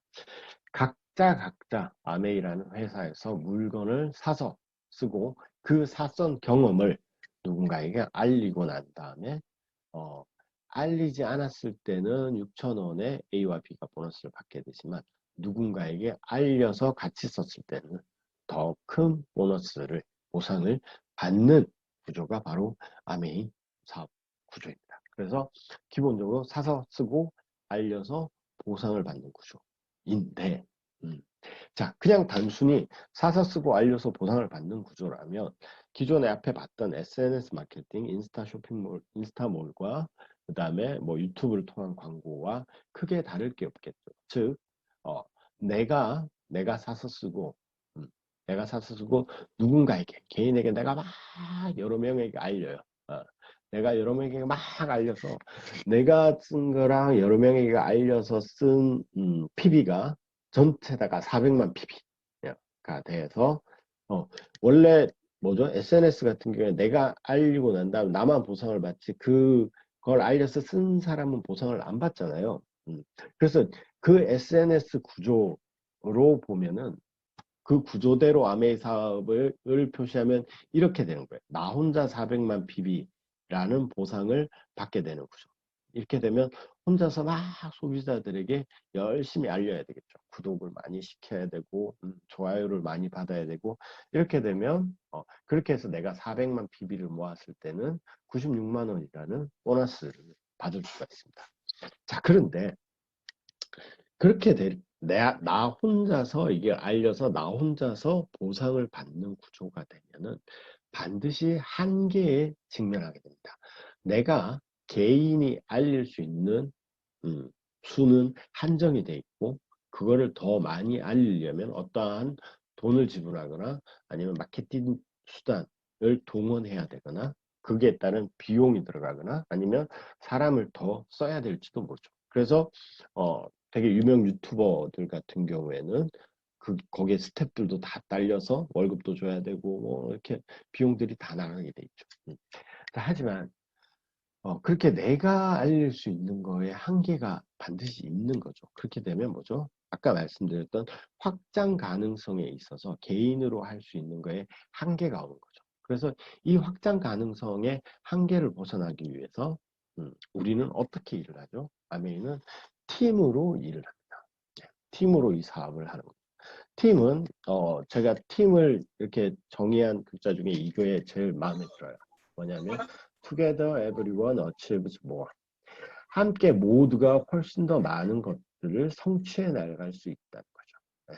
각자 아메이라는 회사에서 물건을 사서 쓰고 그 사선 경험을 누군가에게 알리고 난 다음에 알리지 않았을 때는 6,000원에 A와 B가 보너스를 받게 되지만 누군가에게 알려서 같이 썼을 때는 더 큰 보상을 받는 구조가 바로 아메이 사업 구조입니다. 그래서 기본적으로 사서 쓰고 알려서 보상을 받는 구조인데 자, 그냥 단순히 사서 쓰고 알려서 보상을 받는 구조라면 기존에 앞에 봤던 SNS 마케팅, 인스타 쇼핑몰, 인스타몰과 그 다음에 뭐 유튜브를 통한 광고와 크게 다를 게 없겠죠. 즉, 내가 사서 쓰고, 내가 사서 쓰고 누군가에게, 개인에게 내가 막 여러 명에게 알려요. 내가 여러 명에게 막 알려서 내가 쓴 거랑 여러 명에게 알려서 쓴 PB가 전체다가 400만 PB가 돼서 원래 뭐죠? SNS 같은 경우에 내가 알리고 난 다음 나만 보상을 받지 그걸 알려서 쓴 사람은 보상을 안 받잖아요. 그래서 그 SNS 구조로 보면은 그 구조대로 아메이 사업을 표시하면 이렇게 되는 거예요. 나 혼자 400만 PB라는 보상을 받게 되는 구조. 이렇게 되면 혼자서 막 소비자들에게 열심히 알려야 되겠죠. 구독을 많이 시켜야 되고 좋아요를 많이 받아야 되고 이렇게 되면 그렇게 해서 내가 400만 PB를 모았을 때는 96만 원이라는 보너스를 받을 수가 있습니다. 자, 그런데 그렇게 나 혼자서 이게 알려서 나 혼자서 보상을 받는 구조가 되면은 반드시 한계에 직면하게 됩니다. 내가 개인이 알릴 수 있는 수는 한정이 돼 있고 그거를 더 많이 알리려면 어떠한 돈을 지불하거나 아니면 마케팅 수단을 동원해야 되거나 그게 따른 비용이 들어가거나 아니면 사람을 더 써야 될지도 모르죠. 그래서 되게 유명 유튜버들 같은 경우에는 거기에 스태프들도 다 딸려서 월급도 줘야 되고 뭐 이렇게 비용들이 다 나가게 돼 있죠. 하지만 그렇게 내가 알릴 수 있는 거에 한계가 반드시 있는 거죠. 그렇게 되면 뭐죠? 아까 말씀드렸던 확장 가능성에 있어서 개인으로 할 수 있는 거에 한계가 오는 거죠. 그래서 이 확장 가능성의 한계를 벗어나기 위해서 우리는 어떻게 일을 하죠? 아메이는 팀으로 일을 합니다. 네, 팀으로 이 사업을 하는 거죠. 팀은 제가 팀을 이렇게 정의한 글자 중에 이거에 제일 마음에 들어요. 뭐냐면 Together everyone achieves more. 함께 모두가 훨씬 더 많은 것들을 성취해 나갈 수 있다는 거죠. 네.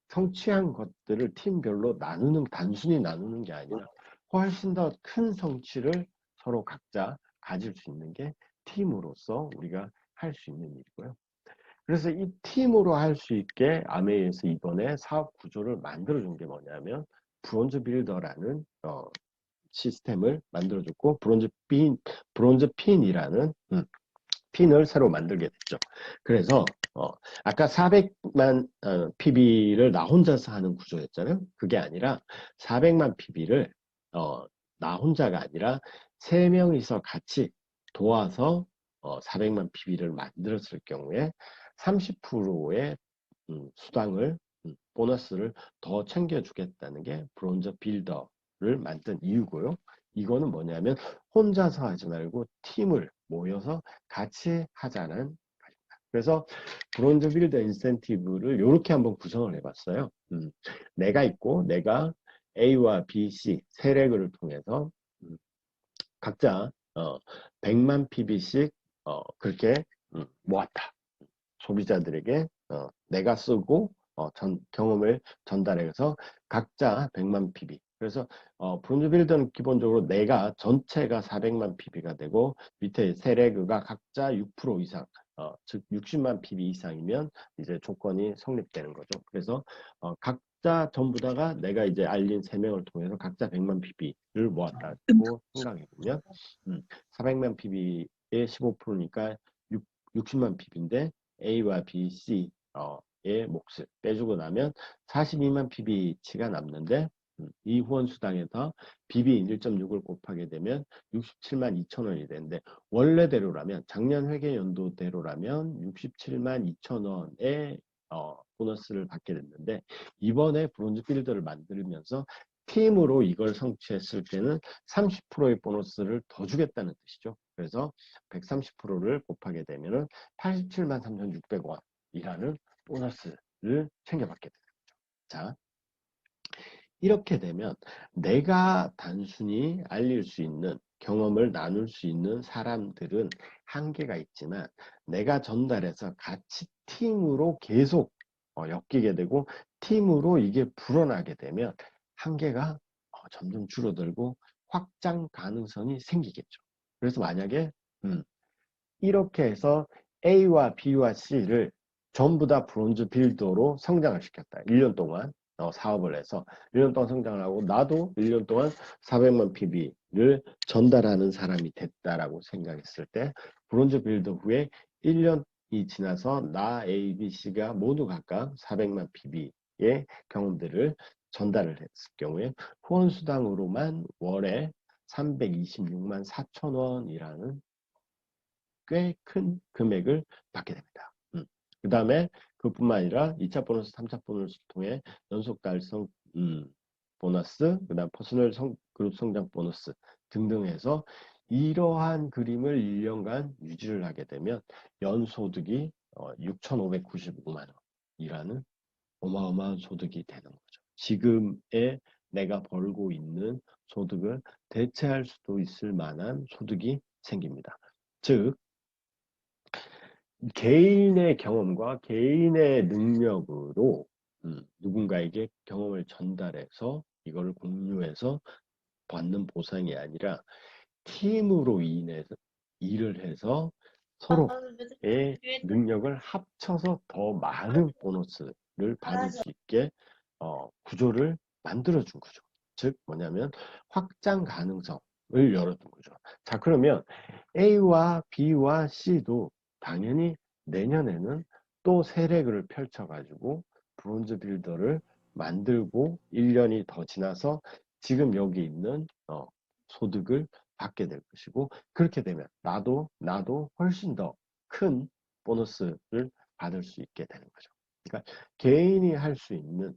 성취한 것들을 팀별로 나누는, 단순히 나누는 게 아니라 훨씬 더 큰 성취를 서로 각자 가질 수 있는 게 팀으로서 우리가 할 수 있는 일이고요. 그래서 이 팀으로 할 수 있게 아메이에서 이번에 사업 구조를 만들어준 게 뭐냐면 브론즈 빌더라는 시스템을 만들어줬고 브론즈 핀이라는 핀을 새로 만들게 됐죠. 그래서 아까 400만 PB를 나 혼자서 하는 구조였잖아요. 그게 아니라 400만 PB를 나 혼자가 아니라 3명이서 같이 도와서 400만 PB를 만들었을 경우에 30%의 수당을 보너스를 더 챙겨주겠다는 게 브론즈 빌더를 만든 이유고요. 이거는 뭐냐면 혼자서 하지 말고 팀을 모여서 같이 하자는 것입니다. 그래서 브론즈 빌더 인센티브를 이렇게 한번 구성을 해봤어요. 내가 있고 내가 A와 B, C 세 레그를 통해서 각자 100만 PB씩 그렇게 모았다. 소비자들에게 내가 쓰고 경험을 전달해서 각자 100만 PB. 그래서 브론즈 빌더는 기본적으로 내가 전체가 400만 PB가 되고 밑에 세 레그가 각자 6% 이상, 즉 60만 PB 이상이면 이제 조건이 성립되는 거죠. 그래서 각자 전부 다가 내가 이제 알린 3명을 통해서 각자 100만 PB를 모았다고 생각해 보면 400만 PB의 15%니까 60만 PB인데 A와 B, C의 몫을 빼주고 나면 42만 PB치가 남는데 이 후원 수당에서 BB 1.6을 곱하게 되면 67만 2천 원이 되는데 원래대로라면 작년 회계 연도대로라면 67만 2천 원의 보너스를 받게 됐는데 이번에 브론즈 필드를 만들면서 팀으로 이걸 성취했을 때는 30%의 보너스를 더 주겠다는 뜻이죠. 그래서 130%를 곱하게 되면은 87만 3,600원이라는 보너스를 챙겨받게 되는 거죠. 자, 이렇게 되면 내가 단순히 알릴 수 있는 경험을 나눌 수 있는 사람들은 한계가 있지만 내가 전달해서 같이 팀으로 계속 엮이게 되고 팀으로 이게 불어나게 되면 한계가 점점 줄어들고 확장 가능성이 생기겠죠. 그래서 만약에 이렇게 해서 A와 B와 C를 전부 다 브론즈 빌더로 성장을 시켰다. 1년 동안 사업을 해서 1년 동안 성장을 하고 나도 1년 동안 400만 PB를 전달하는 사람이 됐다라고 생각했을 때 브론즈 빌더 후에 1년이 지나서 나 A, B, C가 모두 각각 400만 PB의 경험들을 전달을 했을 경우에 후원수당으로만 월에 326만 4천 원이라는 꽤 큰 금액을 받게 됩니다. 그 다음에 그뿐만 아니라 2차 보너스, 3차 보너스를 통해 연속 달성 보너스, 그 다음 퍼스널 그룹 성장 보너스 등등 해서 이러한 그림을 1년간 유지를 하게 되면 연소득이 6,595만 원이라는 어마어마한 소득이 되는 거죠. 지금의 내가 벌고 있는 소득을 대체할 수도 있을 만한 소득이 생깁니다. 즉 개인의 경험과 개인의 능력으로 누군가에게 경험을 전달해서 이거를 공유해서 받는 보상이 아니라 팀으로 인해서 일을 해서 서로의 능력을 합쳐서 더 많은 보너스를 받을 수 있게 구조를 만들어준 거죠. 즉 뭐냐면 확장 가능성을 열어둔 거죠. 자, 그러면 A와 B와 C도 당연히 내년에는 또 세력을 펼쳐가지고 브론즈 빌더를 만들고 1년이 더 지나서 지금 여기 있는 소득을 받게 될 것이고 그렇게 되면 나도 훨씬 더 큰 보너스를 받을 수 있게 되는 거죠. 그러니까 개인이 할 수 있는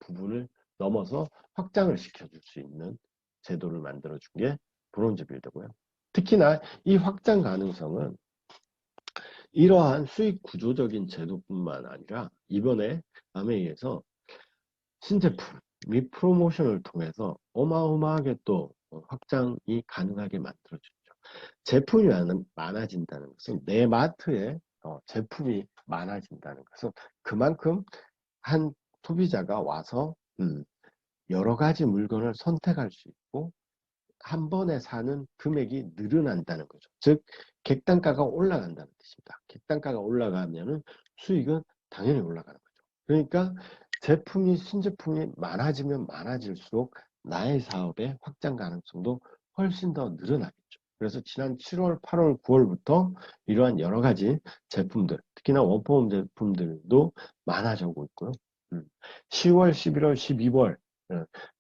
부분을 넘어서 확장을 시켜줄 수 있는 제도를 만들어준 게 브론즈 빌더고요. 특히나 이 확장 가능성은 이러한 수익 구조적인 제도뿐만 아니라 이번에 아메이에서 신제품 및 프로모션을 통해서 어마어마하게 또 확장이 가능하게 만들어주죠. 제품이 많아진다는 것은 내 마트에 제품이 많아진다는 것은 그만큼 한 소비자가 와서 여러 가지 물건을 선택할 수 있고 한 번에 사는 금액이 늘어난다는 거죠. 즉 객단가가 올라간다는 뜻입니다. 객단가가 올라가면은 수익은 당연히 올라가는 거죠. 그러니까 신제품이 많아지면 많아질수록 나의 사업의 확장 가능성도 훨씬 더 늘어나겠죠. 그래서 지난 7월, 8월, 9월부터 이러한 여러 가지 제품들, 특히나 원포홈 제품들도 많아지고 있고요. 10월, 11월, 12월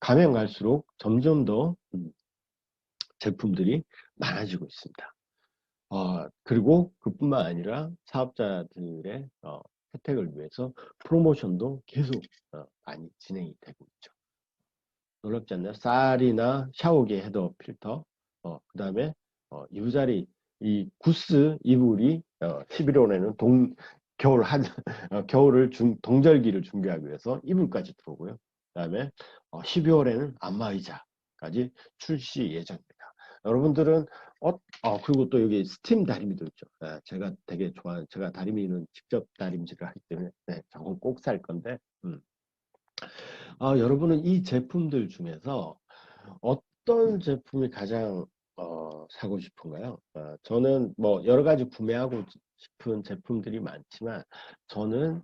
가면 갈수록 점점 더 제품들이 많아지고 있습니다. 그리고 그뿐만 아니라 사업자들의 혜택을 위해서 프로모션도 계속 많이 진행이 되고 있죠. 놀랍지 않나요? 쌀이나 샤워기 헤더 필터, 그 다음에 유자리, 이 구스 이불이 11월에는 겨울을 동절기를 준비하기 위해서 이불까지 들어오고요. 그 다음에 12월에는 안마의자까지 출시 예정입니다. 여러분들은 그리고 또 여기 스팀 다리미도 있죠. 제가 되게 좋아하는, 제가 다리미는 직접 다림질을 하기 때문에 저건 꼭 살 건데 여러분은 이 제품들 중에서 어떤 제품이 가장 사고 싶은가요? 저는 뭐 여러 가지 구매하고 싶은 제품들이 많지만 저는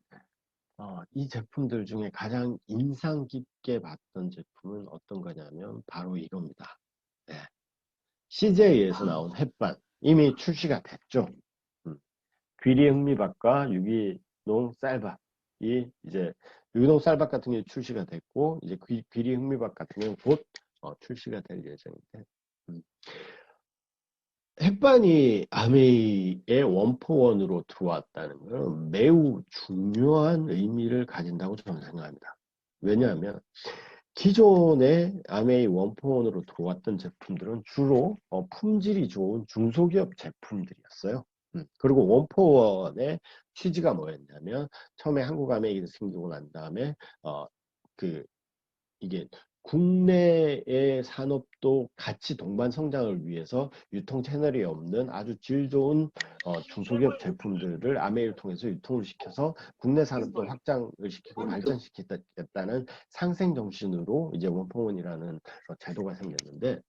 이 제품들 중에 가장 인상 깊게 봤던 제품은 어떤 거냐면 바로 이겁니다. 네. CJ에서 나온 햇반 이미 출시가 됐죠. 귀리 흑미밥과 유기농 쌀밥이 이제 유기농 쌀밥 같은 게 출시가 됐고 이제 귀리 흑미밥 같은 경우는 곧 출시가 될 예정인데 햇반이 아메이의 원포원으로 들어왔다는 것은 매우 중요한 의미를 가진다고 저는 생각합니다. 왜냐하면 기존의 아메이 원포원으로 들어왔던 제품들은 주로 품질이 좋은 중소기업 제품들이었어요. 그리고 원포원의 취지가 뭐였냐면 처음에 한국 아메이가 생기고 난 다음에 이게 국내의 산업도 같이 동반 성장을 위해서 유통 채널이 없는 아주 질 좋은 중소기업 제품들을 아메이를 통해서 유통을 시켜서 국내 산업도 확장을 시키고 발전시키겠다는 상생 정신으로 이제 원포원이라는 제도가 생겼는데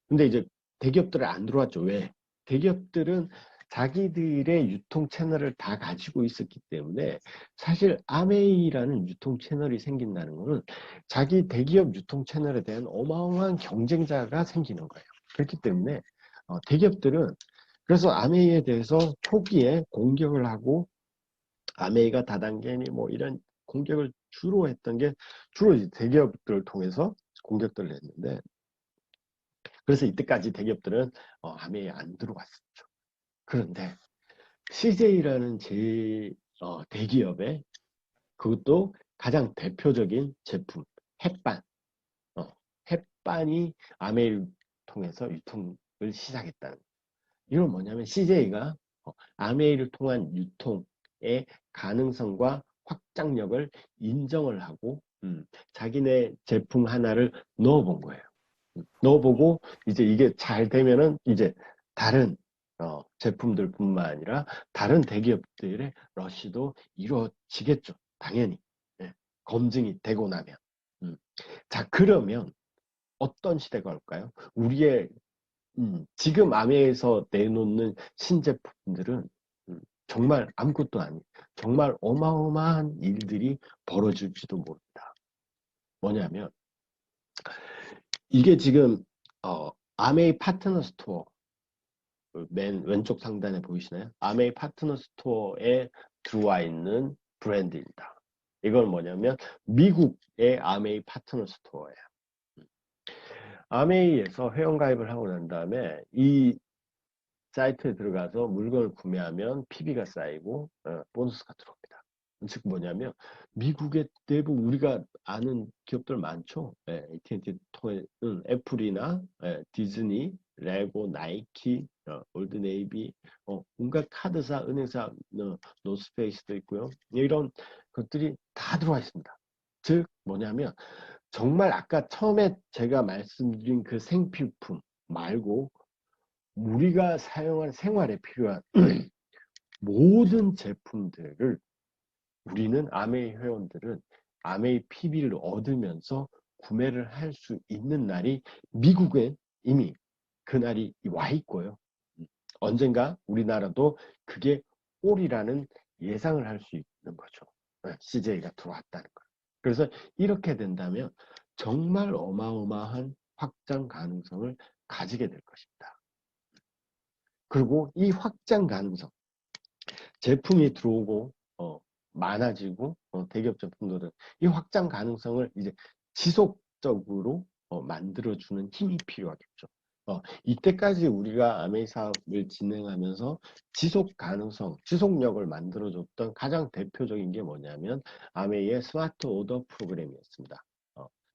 근데 이제 대기업들은 안 들어왔죠. 왜? 대기업들은 자기들의 유통 채널을 다 가지고 있었기 때문에 사실 아메이라는 유통 채널이 생긴다는 것은 자기 대기업 유통 채널에 대한 어마어마한 경쟁자가 생기는 거예요. 그렇기 때문에 대기업들은 그래서 아메이에 대해서 초기에 공격을 하고 아메이가 다단계니 뭐 이런 공격을 주로 했던 게 주로 이제 대기업들을 통해서 공격들을 했는데 그래서 이때까지 대기업들은 아메이에 안 들어왔었죠. 그런데 CJ라는 대기업의 그것도 가장 대표적인 제품 햇반 햇반이 아메이를 통해서 유통을 시작했다는 거예요. 이건 뭐냐면 CJ가 아메이를 통한 유통의 가능성과 확장력을 인정을 하고 자기네 제품 하나를 넣어본 거예요. 넣어보고 이제 이게 잘 되면은 이제 다른 제품들뿐만 아니라 다른 대기업들의 러시도 이루어지겠죠. 당연히 검증이 되고 나면 자 그러면 어떤 시대가 올까요? 우리의 지금 아메에서 내놓는 신제품들은 정말 아무것도 아닌 정말 어마어마한 일들이 벌어질지도 모릅니다. 뭐냐면 이게 지금 아메이 파트너 스토어 맨 왼쪽 상단에 보이시나요? 아메이 파트너 스토어에 들어와 있는 브랜드입니다. 이건 뭐냐면 미국의 아메이 파트너 스토어예요. 아메이에서 회원가입을 하고 난 다음에 이 사이트에 들어가서 물건을 구매하면 PB가 쌓이고 보너스가 들어옵니다. 즉 뭐냐면 미국의 대부분 우리가 아는 기업들 많죠. 예, AT&T 통해는 애플이나 예, 디즈니, 레고, 나이키, 올드네이비, 온갖 카드사, 은행사, 노스페이스도 있고요. 이런 것들이 다 들어와 있습니다. 즉 뭐냐면 정말 아까 처음에 제가 말씀드린 그 생필품 말고 우리가 사용한 생활에 필요한 모든 제품들을 우리는 아메이 회원들은 아메이 PB를 얻으면서 구매를 할 수 있는 날이 미국에 이미 그날이 와 있고요. 언젠가 우리나라도 그게 올이라는 예상을 할 수 있는 거죠. CJ가 들어왔다는 거. 그래서 이렇게 된다면 정말 어마어마한 확장 가능성을 가지게 될 것입니다. 그리고 이 확장 가능성, 제품이 들어오고 많아지고 대기업 제품들은 이 확장 가능성을 이제 지속적으로 만들어주는 힘이 필요하겠죠. 이때까지 우리가 아메이 사업을 진행하면서 지속 가능성, 지속력을 만들어줬던 가장 대표적인 게 뭐냐면 아메이의 스마트 오더 프로그램이었습니다.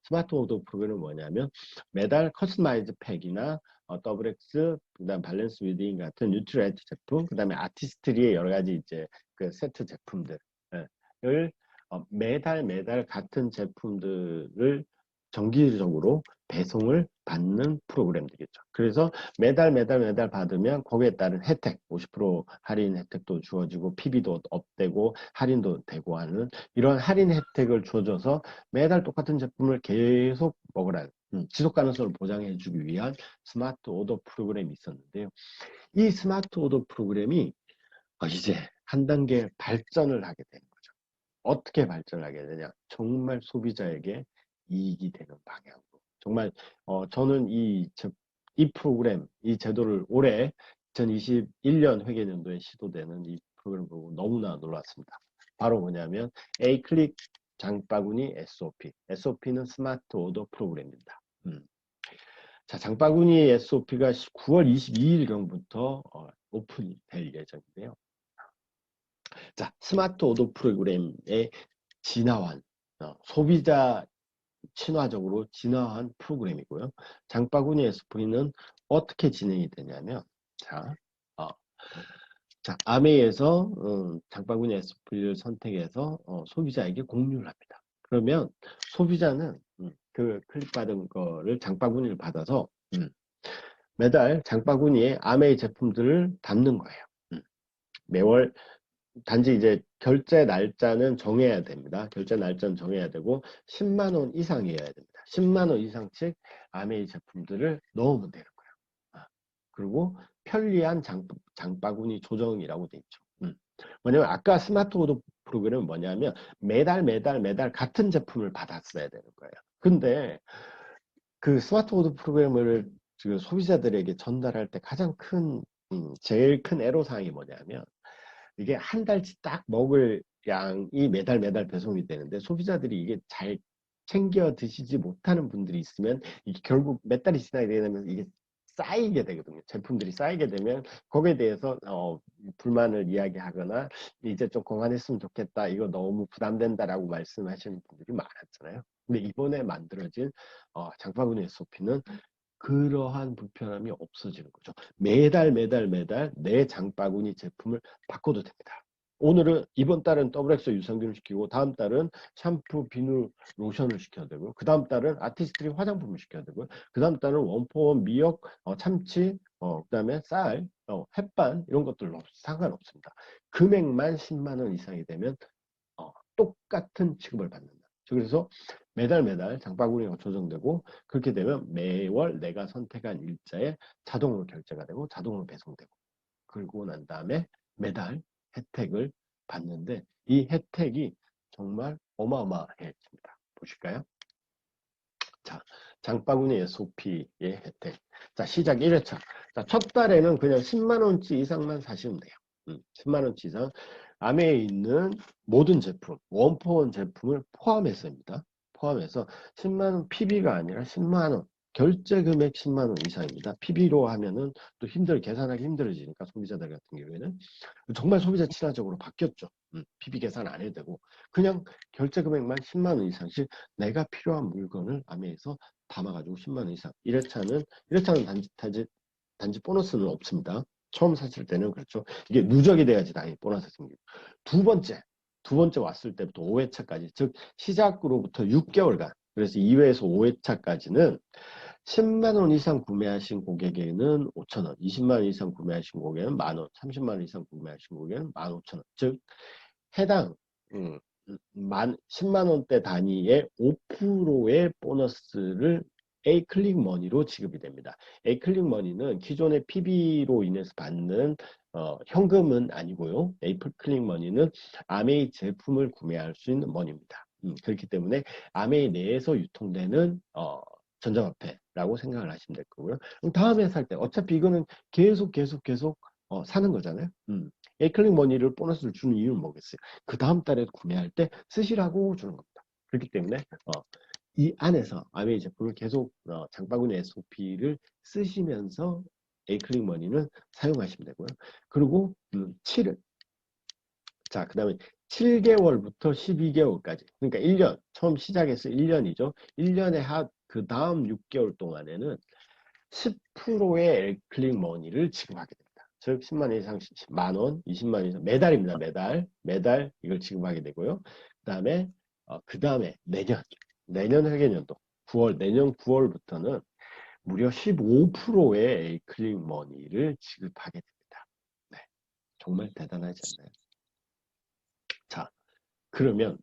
스마트 오더 프로그램은 뭐냐면 매달 커스터마이즈 팩이나 WX, 그다음 밸런스 위딩 같은 뉴트리라이트 제품, 그다음에 아티스트리의 여러 가지 이제 그 세트 제품들을 매달 같은 제품들을 정기적으로 배송을 받는 프로그램들이겠죠. 그래서 매달 받으면 거기에 따른 혜택, 50% 할인 혜택도 주어지고 PB도 업되고 할인도 되고 하는 이런 할인 혜택을 주어져서 매달 똑같은 제품을 계속 먹으라는 지속 가능성을 보장해 주기 위한 스마트 오더 프로그램이 있었는데요. 이 스마트 오더 프로그램이 이제 한 단계 발전을 하게 되는 거죠. 어떻게 발전을 하게 되냐? 정말 소비자에게 이익이 되는 방향으로. 정말 저는 이 프로그램, 이 제도를 올해 2021년 회계연도에 시도되는 이 프로그램을 보고 너무나 놀랐습니다. 바로 뭐냐면 A클릭 장바구니 SOP. SOP는 스마트 오더 프로그램입니다. 자, 장바구니 SOP가 9월 22일경부터 오픈될 예정인데요. 자, 스마트 오더 프로그램의 진화한 소비자 친화적으로 진화한 프로그램이고요. 장바구니 SOP는 어떻게 진행이 되냐면 자, 아메이에서 장바구니 SOP를 선택해서 소비자에게 공유를 합니다. 그러면 소비자는 그 클릭받은 거를 장바구니를 받아서 매달 장바구니에 아메이 제품들을 담는 거예요. 매월 단지 이제 결제 날짜는 정해야 됩니다. 결제 날짜는 정해야 되고 10만 원 이상이어야 됩니다. 10만 원 이상씩 아메이 제품들을 넣으면 되는 거예요. 그리고 편리한 장바구니 조정이라고 돼 있죠. 뭐냐면 아까 스마트 오더 프로그램은 뭐냐면 매달 같은 제품을 받았어야 되는 거예요. 근데 그 스마트 오더 프로그램을 지금 소비자들에게 전달할 때 가장 제일 큰 애로사항이 뭐냐면 이게 한 달치 딱 먹을 양이 매달 배송이 되는데 소비자들이 이게 잘 챙겨 드시지 못하는 분들이 있으면 이게 결국 몇 달이 지나게 되면 이게 쌓이게 되거든요. 제품들이 쌓이게 되면 거기에 대해서 불만을 이야기하거나 이제 좀 공환했으면 좋겠다. 이거 너무 부담된다라고 말씀하시는 분들이 많았잖아요. 근데 이번에 만들어진 장바구니 SOP는 그러한 불편함이 없어지는 거죠. 매달 내 장바구니 제품을 바꿔도 됩니다. 오늘은 이번 달은 WX 유산균을 시키고 다음 달은 샴푸, 비누, 로션을 시켜야 되고 그 다음 달은 아티스트리 화장품을 시켜야 되고 그 다음 달은 원포원, 미역, 참치, 그 다음에 쌀, 햇반 이런 것들로 상관없습니다. 금액만 10만 원 이상이 되면 똑같은 취급을 받는다. 그래서 매달 장바구니가 조정되고 그렇게 되면 매월 내가 선택한 일자에 자동으로 결제가 되고 자동으로 배송되고 그러고 난 다음에 매달 혜택을 받는데 이 혜택이 정말 어마어마해집니다. 보실까요? 자, 장바구니 SOP의 혜택. 자, 시작 1회차. 자, 첫 달에는 그냥 10만원치 이상만 사시면 돼요. 10만원치 이상. 아메에 있는 모든 제품, 원포원 제품을 포함해서입니다. 포함해서 10만원 PB가 아니라 10만원. 결제 금액 10만 원 이상입니다. PB로 하면은 또 계산하기 힘들어지니까 소비자들 같은 경우에는 정말 소비자 친화적으로 바뀌었죠. PB 계산 안 해도 되고 그냥 결제 금액만 10만 원 이상씩 내가 필요한 물건을 아메에서 담아가지고 10만 원 이상. 1회차는 단지 보너스는 없습니다. 처음 샀을 때는 그렇죠. 이게 누적이 돼야지 당연히 보너스 생기고. 두 번째 왔을 때부터 5회차까지, 즉 시작으로부터 6개월간, 그래서 2회에서 5회차까지는 10만 원 이상 구매하신 고객에게는 5천 원, 20만 원 이상 구매하신 고객에는 만 원, 30만 원 이상 구매하신 고객에는 15,000원. 즉 해당 10만 원대 단위의 5%의 보너스를 A 클릭 머니로 지급이 됩니다. A 클릭 머니는 기존의 PB로 인해서 받는 현금은 아니고요. A 클릭 머니는 아메이 제품을 구매할 수 있는 머니입니다. 그렇기 때문에 아메이 내에서 유통되는 전자화폐라고 생각을 하시면 될 거고요. 그럼 다음에 살 때 어차피 이거는 계속 사는 거잖아요. 에이클릭 머니를 보너스를 주는 이유는 뭐겠어요? 그 다음 달에 구매할 때 쓰시라고 주는 겁니다. 그렇기 때문에 이 안에서 아메이 제품을 계속 장바구니 SOP를 쓰시면서 에이클릭 머니는 사용하시면 되고요. 그리고 자, 그 다음에 7개월부터 12개월까지, 그러니까 1년, 처음 시작해서 1년이죠. 1년에 그 다음 6개월 동안에는 10%의 엘클릭 머니를 지급하게 됩니다. 즉 10만 원 이상 만 원, 20만 원 이상 매달입니다. 매달 이걸 지급하게 되고요. 그 다음에 내년 회계년도 내년 9월부터는 무려 15%의 엘클릭 머니를 지급하게 됩니다. 네, 정말 대단하지 않나요? 자, 그러면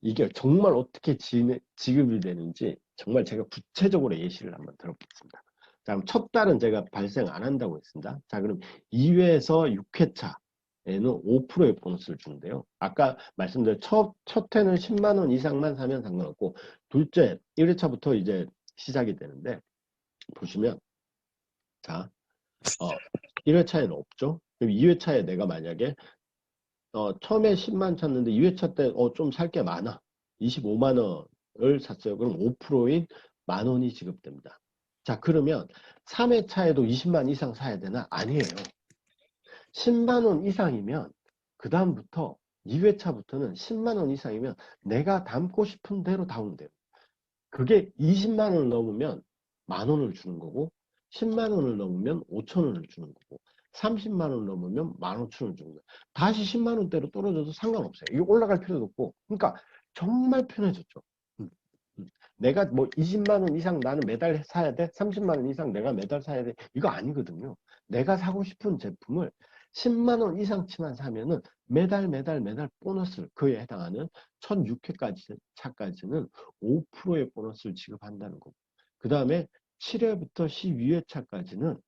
이게 정말 어떻게 지급이 되는지 정말 제가 구체적으로 예시를 한번 들어보겠습니다. 자, 그럼 첫 달은 제가 발생 안 한다고 했습니다. 자, 그럼 2회에서 6회차에는 5%의 보너스를 주는데요. 아까 말씀드린 첫 회는 10만 원 이상만 사면 상관없고, 둘째, 1회차부터 이제 시작이 되는데, 보시면, 자, 1회차에는 없죠. 그럼 2회차에 내가 만약에 처음에 10만 샀는데 2회차 때 좀 살 게 많아. 25만 원을 샀어요. 그럼 5%인 만 원이 지급됩니다. 자, 그러면 3회차에도 20만 이상 사야 되나? 아니에요. 10만 원 이상이면 그 다음부터 2회차부터는 10만 원 이상이면 내가 담고 싶은 대로 담으면 돼요. 그게 20만 원을 넘으면 만 원을 주는 거고 10만 원을 넘으면 5천 원을 주는 거고 30만 원을 넘으면 15,000원을 주는 거예요. 다시 10만 원대로 떨어져도 상관없어요. 이거 올라갈 필요도 없고 그러니까 정말 편해졌죠. 음, 내가 뭐 20만 원 이상 나는 매달 사야 돼? 30만 원 이상 내가 매달 사야 돼? 이거 아니거든요. 내가 사고 싶은 제품을 10만 원 이상치만 사면은 매달 보너스를 그에 해당하는 1006회까지 차까지는 5%의 보너스를 지급한다는 거고 그 다음에 7회부터 12회 차까지는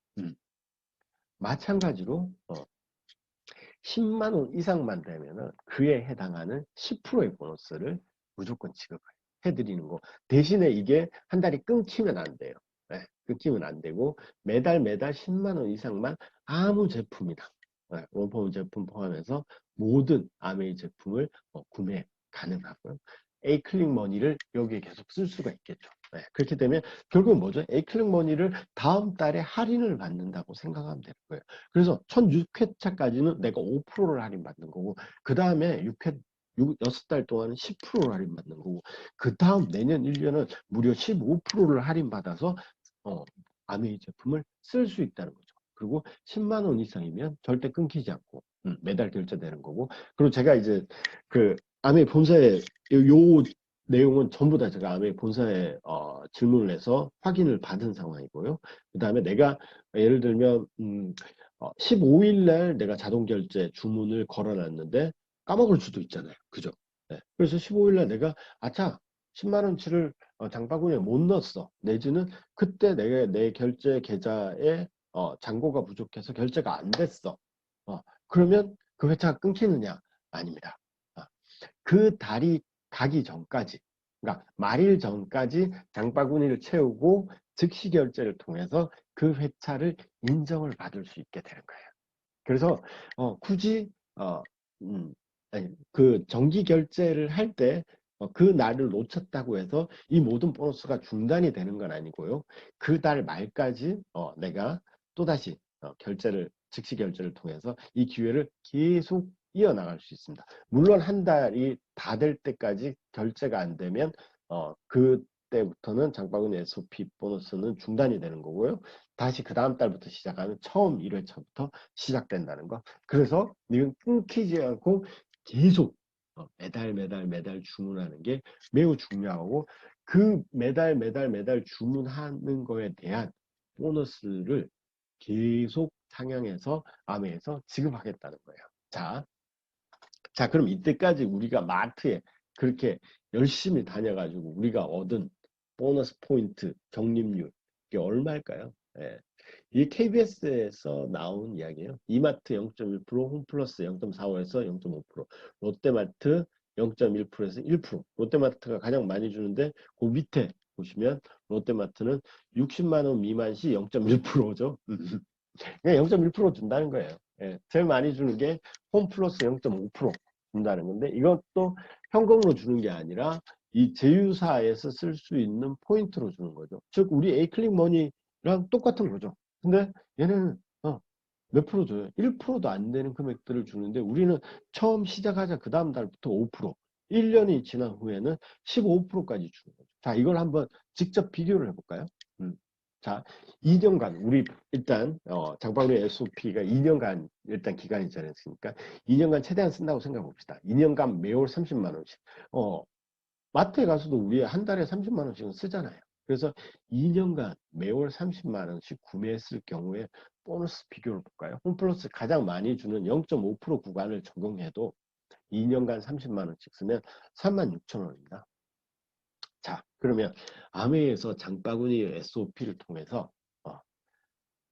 마찬가지로 10만 원 이상만 되면은 그에 해당하는 10%의 보너스를 무조건 지급해드리는 거. 대신에 이게 한 달이 끊기면 안 돼요. 네, 끊기면 안 되고 매달 10만 원 이상만 아무 제품이나 원품 제품 포함해서 모든 아메이 제품을 구매 가능하고요. 에이클릭 머니를 여기에 계속 쓸 수가 있겠죠. 네, 그렇기 때문에 결국은 뭐죠? 에이클릭 머니를 다음 달에 할인을 받는다고 생각하면 되는 거예요. 그래서 1006회차까지는 내가 5%를 할인받는 거고 그 다음에 6달 동안은 10%를 할인받는 거고 그 다음 내년 1년은 무려 15%를 할인받아서 아메이 제품을 쓸 수 있다는 거죠. 그리고 10만 원 이상이면 절대 끊기지 않고 매달 결제되는 거고 그리고 제가 이제 그 아메이 본사에 요 내용은 전부 다 제가 아메이 본사에 질문을 해서 확인을 받은 상황이고요. 그 다음에 내가 예를 들면 15일 날 내가 자동 결제 주문을 걸어놨는데 까먹을 수도 있잖아요. 그죠? 네. 그래서 15일 날 내가 아차 10만 원치를 장바구니에 못 넣었어. 내지는 그때 내 결제 계좌에 잔고가 부족해서 결제가 안 됐어. 그러면 그 회차가 끊기느냐? 아닙니다. 그 달이 가기 전까지, 그러니까 말일 전까지 장바구니를 채우고 즉시 결제를 통해서 그 회차를 인정을 받을 수 있게 되는 거예요. 그래서 굳이 아니, 그 정기 결제를 할 때 그 날을 놓쳤다고 해서 이 모든 보너스가 중단이 되는 건 아니고요. 그 달 말까지 내가 또다시 즉시 결제를 통해서 이 기회를 계속 이어나갈 수 있습니다. 물론 한 달이 다 될 때까지 결제가 안 되면 그때부터는 장바구니 SOP 보너스는 중단이 되는 거고요. 다시 그 다음 달부터 시작하면 처음 1회차부터 시작된다는 거. 그래서 이건 끊기지 않고 계속 매달 주문하는 게 매우 중요하고, 그 매달 주문하는 거에 대한 보너스를 계속 상향해서 아메에서 지급하겠다는 거예요. 자, 그럼 이때까지 우리가 마트에 그렇게 열심히 다녀가지고 우리가 얻은 보너스 포인트, 적립률, 이게 얼마일까요? 예. 이게 KBS에서 나온 이야기예요. 이마트 0.1%, 홈플러스 0.45에서 0.5%, 롯데마트 0.1%에서 1%. 롯데마트가 가장 많이 주는데 그 밑에 보시면 롯데마트는 60만 원 미만 시 0.1%죠. 그냥 0.1% 준다는 거예요. 예, 제일 많이 주는 게 홈플러스 0.5% 준다는 건데, 이것도 현금으로 주는 게 아니라 이 제휴사에서 쓸 수 있는 포인트로 주는 거죠. 즉 우리 에이클릭머니랑 똑같은 거죠. 근데 얘네는 몇 프로 줘요? 1%도 안 되는 금액들을 주는데, 우리는 처음 시작하자 그 다음 달부터 5%, 1년이 지난 후에는 15%까지 주는 거죠. 자, 이걸 한번 직접 비교를 해볼까요? 자, 2년간 우리 일단 장바구니 SOP가 2년간 일단 기간이 지났으니까 2년간 최대한 쓴다고 생각해 봅시다. 2년간 매월 30만 원씩. 마트에 가서도 우리 한 달에 30만 원씩은 쓰잖아요. 그래서 2년간 매월 30만 원씩 구매했을 경우에 보너스 비교를 볼까요? 홈플러스 가장 많이 주는 0.5% 구간을 적용해도 2년간 30만 원씩 쓰면 36,000원입니다. 자, 그러면 아메이에서 장바구니 SOP를 통해서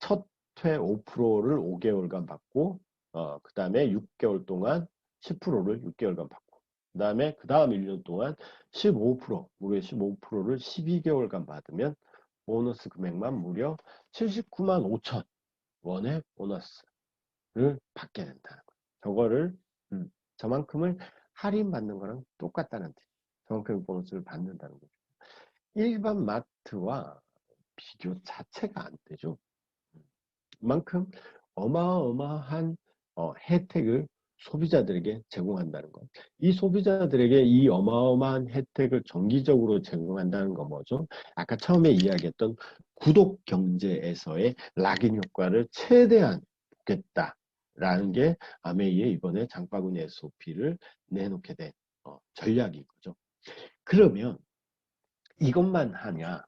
첫 회 5%를 5개월간 받고, 그 다음에 6개월 동안 10%를 6개월간 받고, 그 다음에 그 다음 1년 동안 15%, 무려 15%를 12개월간 받으면 보너스 금액만 무려 79만 5천 원의 보너스를 받게 된다는 거예요. 저거를, 저만큼을 할인받는 거랑 똑같다는 뜻이에요. 저만큼 보너스를 받는다는 거죠. 일반 마트와 비교 자체가 안 되죠. 만큼 어마어마한 혜택을 소비자들에게 제공한다는 것. 이 소비자들에게 이 어마어마한 혜택을 정기적으로 제공한다는 거 뭐죠? 아까 처음에 이야기했던 구독 경제에서의 락인 효과를 최대한 보겠다라는 게 아메이의 이번에 장바구니 SOP를 내놓게 된 전략인 거죠. 그러면 이것만 하냐?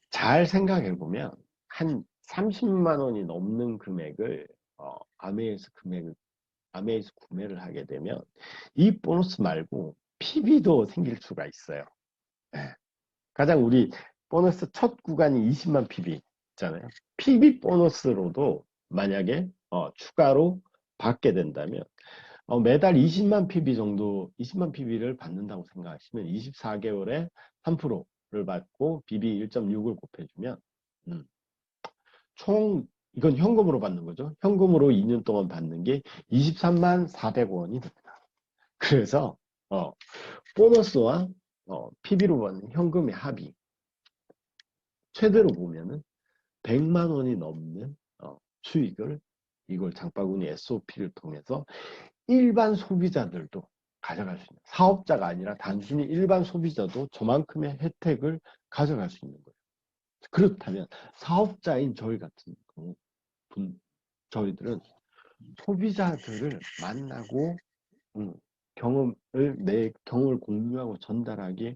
잘 생각해 보면 한 30만 원이 넘는 금액을 아메이에서 구매를 하게 되면 이 보너스 말고 PB도 생길 수가 있어요. 예. 가장 우리 보너스 첫 구간이 20만 PB 있잖아요. PB 보너스로도 만약에 추가로 받게 된다면 매달 20만 PB 정도, 20만 PB를 받는다고 생각하시면 24개월에 3%를 받고 BB 1.6을 곱해주면 총 이건 현금으로 받는 거죠. 현금으로 2년 동안 받는 게 23만 400원이 됩니다. 그래서 보너스와 PB로 받는 현금의 합이 최대로 보면은 100만 원이 넘는 수익을 이걸 장바구니 SOP를 통해서 일반 소비자들도 가져갈 수 있는, 사업자가 아니라 단순히 일반 소비자도 저만큼의 혜택을 가져갈 수 있는 거예요. 그렇다면 사업자인 저희 같은 저희들은 소비자들을 만나고 내 경험을 공유하고 전달하기에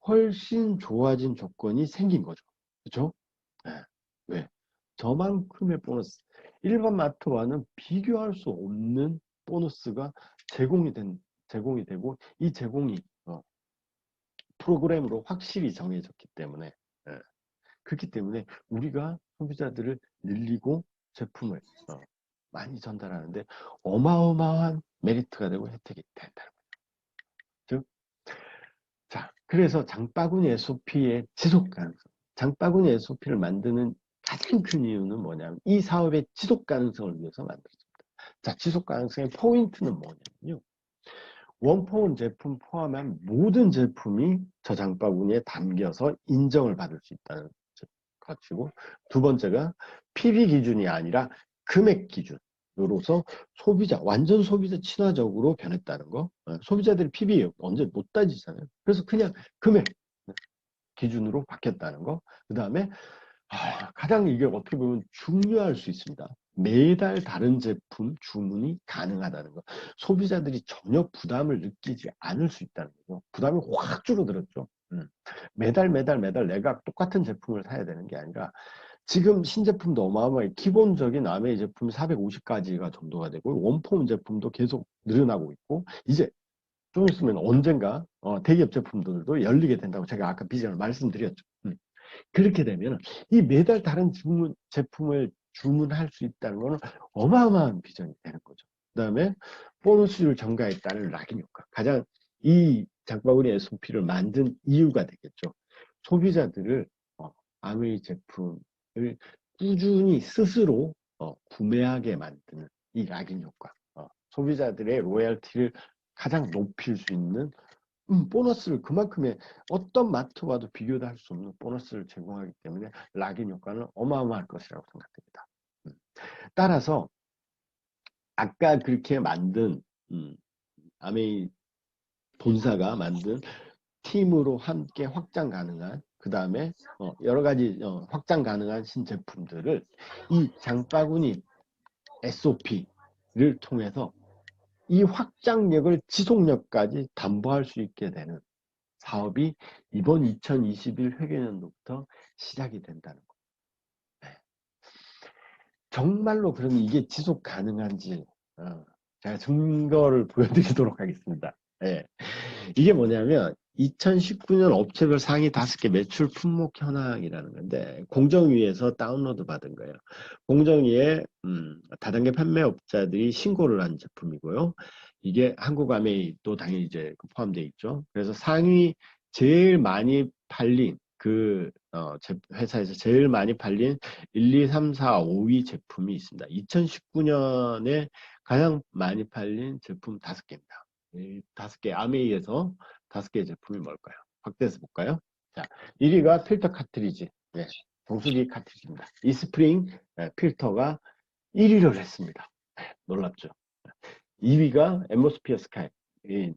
훨씬 좋아진 조건이 생긴 거죠. 그렇죠? 네. 왜? 저만큼의 보너스, 일반 마트와는 비교할 수 없는 보너스가 제공이 되고, 이 제공이 프로그램으로 확실히 정해졌기 때문에, 그렇기 때문에 우리가 소비자들을 늘리고 제품을 많이 전달하는데 어마어마한 메리트가 되고 혜택이 된다는 거죠. 자, 그래서 장바구니 SOP의 지속 가능성, 장바구니 SOP를 만드는 가장 큰 이유는 뭐냐면 이 사업의 지속 가능성을 위해서 만들어집니다. 자, 지속 가능성의 포인트는 뭐냐면요, 원포원 제품 포함한 모든 제품이 저 장바구니에 담겨서 인정을 받을 수 있다는 가치고, 두 번째가 PB 기준이 아니라 금액 기준으로서 완전 소비자 친화적으로 변했다는 거. 소비자들이 PB 언제 못 따지잖아요. 그래서 그냥 금액 기준으로 바뀌었다는 거. 그 다음에 가장 이게 어떻게 보면 중요할 수 있습니다. 매달 다른 제품 주문이 가능하다는 거. 소비자들이 전혀 부담을 느끼지 않을 수 있다는 거죠. 부담이 확 줄어들었죠. 매달 내가 똑같은 제품을 사야 되는 게 아니라, 지금 신제품도 어마어마하게 기본적인 아메이 제품이 450가지가 정도가 되고, 원폼 제품도 계속 늘어나고 있고, 이제 좀 있으면 언젠가 대기업 제품들도 열리게 된다고 제가 아까 비전을 말씀드렸죠. 그렇게 되면 이 매달 다른 제품을 주문할 수 있다는 것은 어마어마한 비전이 되는 거죠. 그 다음에 보너스율 증가에 따른 락인 효과. 가장 이 장바구니 SOP를 만든 이유가 되겠죠. 소비자들을 아메이 제품을 꾸준히 스스로 구매하게 만드는 이 락인 효과. 소비자들의 로열티를 가장 높일 수 있는 보너스를 그만큼의 어떤 마트와도 비교도 할 수 없는 보너스를 제공하기 때문에 락인 효과는 어마어마할 것이라고 생각됩니다. 따라서 아까 그렇게 만든 아메이 본사가 만든 팀으로 함께 확장 가능한, 그 다음에 여러 가지 확장 가능한 신제품들을 이 장바구니 SOP를 통해서 이 확장력을 지속력까지 담보할 수 있게 되는 사업이 이번 2021 회계연도부터 시작이 된다는 거. 네. 정말로 그러면 이게 지속 가능한지 제가 증거를 보여드리도록 하겠습니다. 네. 이게 뭐냐면 2019년 업체별 상위 5개 매출 품목 현황이라는 건데, 공정위에서 다운로드 받은 거예요. 공정위에 다단계 판매업자들이 신고를 한 제품이고요. 이게 한국아메이도 당연히 이제 포함되어 있죠. 그래서 상위 제일 많이 팔린 회사에서 제일 많이 팔린 1, 2, 3, 4, 5위 제품이 있습니다. 2019년에 가장 많이 팔린 제품 5개입니다. 이 5개, 아메이에서 5개 제품이 뭘까요? 확대해서 볼까요? 자, 1위가 필터 카트리지. 네, 정수기 카트리지입니다. 이스프링 필터가 1위를 했습니다. 놀랍죠? 2위가 엠모스피어 스카이. 이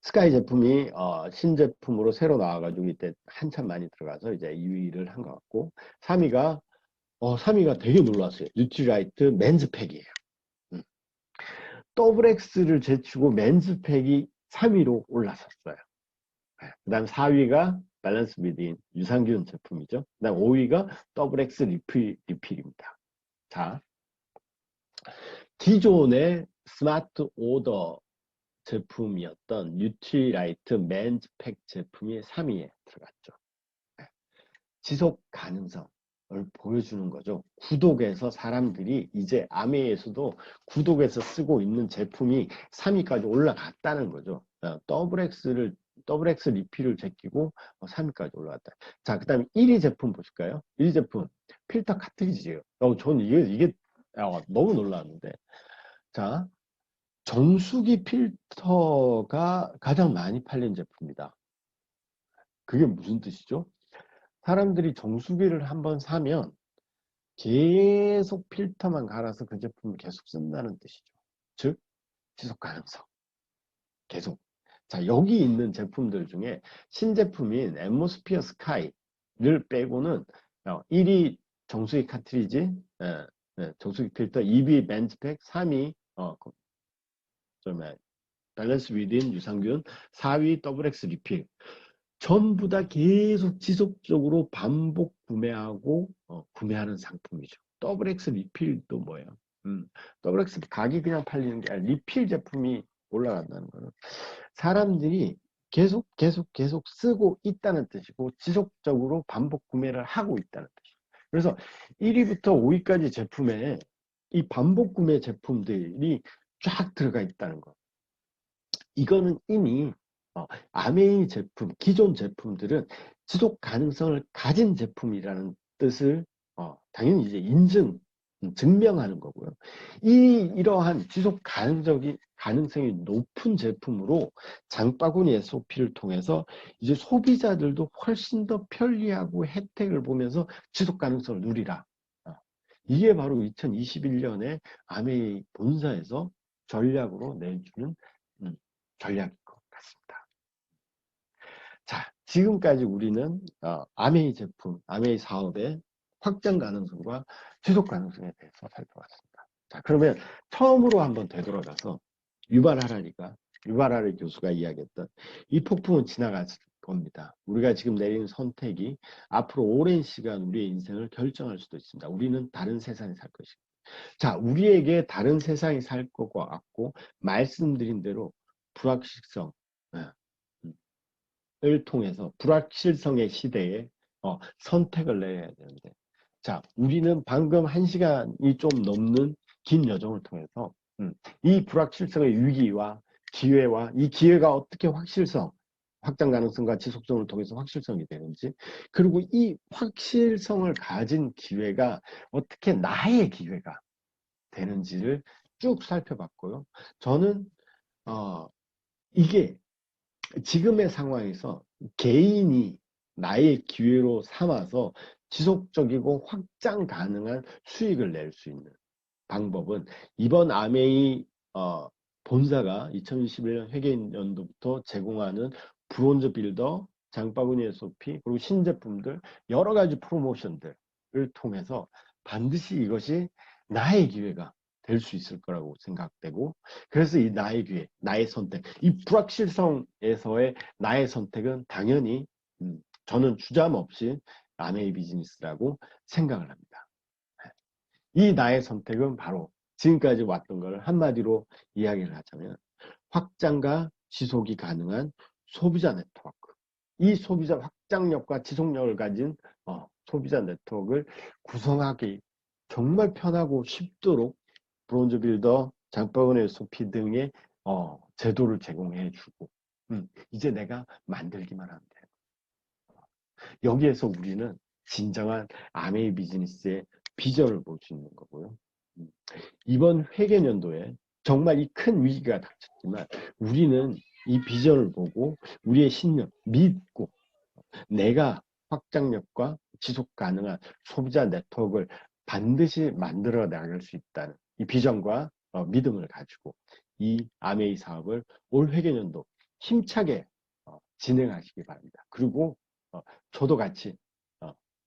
스카이 제품이 신제품으로 새로 나와가지고 이때 한참 많이 들어가서 이제 2위를 한 것 같고, 3위가 되게 놀랐어요. 뉴트리라이트 맨즈팩이에요. 더블 X를 제치고 맨즈팩이 3위로 올라섰어요. 그 다음 4위가 밸런스 비딘 유산균 제품이죠. 그 다음 5위가 더블 X 리필입니다. 자, 기존의 스마트 오더 제품이었던 뉴트리라이트 맨즈팩 제품이 3위에 들어갔죠. 지속 가능성을 보여주는 거죠. 구독에서 사람들이 이제 아메에서도 구독에서 쓰고 있는 제품이 3위까지 올라갔다는 거죠. 더블 X 리필을 제끼고 3위까지 올라갔다. 자, 그 다음에 1위 제품 보실까요? 1위 제품 필터 카트리지예요. 저는 이게 너무 놀랐는데, 자, 정수기 필터가 가장 많이 팔린 제품이다. 그게 무슨 뜻이죠? 사람들이 정수기를 한번 사면 계속 필터만 갈아서 그 제품을 계속 쓴다는 뜻이죠. 즉, 지속 가능성. 계속. 자, 여기 있는 제품들 중에 신제품인 엠모스피어 스카이를 빼고는 1위 정수기 카트리지, 정수기 필터, 2위 맨즈팩, 3위 밸런스 위딘 유산균, 4위 더블 X 리필. 전부 다 계속 지속적으로 반복 구매하고 구매하는 상품이죠. 더블 X 리필도 뭐예요? 더블 X 각이 그냥 팔리는 게 아니라 리필 제품이 올라간다는 거는 사람들이 계속 쓰고 있다는 뜻이고, 지속적으로 반복 구매를 하고 있다는 뜻이죠. 그래서 1위부터 5위까지 제품에 이 반복 구매 제품들이 쫙 들어가 있다는 거. 이거는 이미 아메이 제품, 기존 제품들은 지속 가능성을 가진 제품이라는 뜻을 당연히 이제 증명하는 거고요. 이러한 지속 가능성이 높은 제품으로 장바구니 SOP를 통해서 이제 소비자들도 훨씬 더 편리하고 혜택을 보면서 지속 가능성을 누리라. 이게 바로 2021년에 아메이 본사에서 전략으로 내주는 전략인 것 같습니다. 자, 지금까지 우리는 아메이 제품, 아메이 사업의 확장 가능성과 지속 가능성에 대해서 살펴봤습니다. 자, 그러면 처음으로 한번 되돌아가서 유발 하라리 교수가 이야기했던 이 폭풍은 지나갈 겁니다. 우리가 지금 내리는 선택이 앞으로 오랜 시간 우리의 인생을 결정할 수도 있습니다. 우리는 다른 세상에 살 것입니다. 자, 우리에게 다른 세상이 살 것 같고 말씀드린 대로 불확실성 을 통해서 불확실성의 시대에 선택을 내야 되는데, 자, 우리는 방금 1시간이 좀 넘는 긴 여정을 통해서 이 불확실성의 위기와 기회와 이 기회가 어떻게 확장 가능성과 지속성을 통해서 확실성이 되는지, 그리고 이 확실성을 가진 기회가 어떻게 나의 기회가 되는지를 쭉 살펴봤고요. 저는 이게 지금의 상황에서 개인이 나의 기회로 삼아서 지속적이고 확장 가능한 수익을 낼 수 있는 방법은 이번 아메이 본사가 2021년 회계연도부터 제공하는 브론즈 빌더, 장바구니 SOP, 그리고 신제품들 여러 가지 프로모션들을 통해서 반드시 이것이 나의 기회가 될 수 있을 거라고 생각되고, 그래서 이 나의 기회, 나의 선택, 이 불확실성에서의 나의 선택은 당연히 저는 주저함없이 아메이 비즈니스라고 생각을 합니다. 이 나의 선택은 바로 지금까지 왔던 걸 한마디로 이야기를 하자면 확장과 지속이 가능한 소비자 네트워크, 이 소비자 확장력과 지속력을 가진 소비자 네트워크를 구성하기 정말 편하고 쉽도록 브론즈 빌더, 장바구니 SOP 등의 제도를 제공해 주고 이제 내가 만들기만 하면 돼요. 여기에서 우리는 진정한 아메이 비즈니스의 비전을 볼 수 있는 거고요. 이번 회계연도에 정말 이 큰 위기가 닥쳤지만 우리는 이 비전을 보고 우리의 신념, 믿고 내가 확장력과 지속 가능한 소비자 네트워크를 반드시 만들어 나갈 수 있다는 이 비전과 믿음을 가지고 이 아메이 사업을 올 회계연도 힘차게 진행하시기 바랍니다. 그리고 저도 같이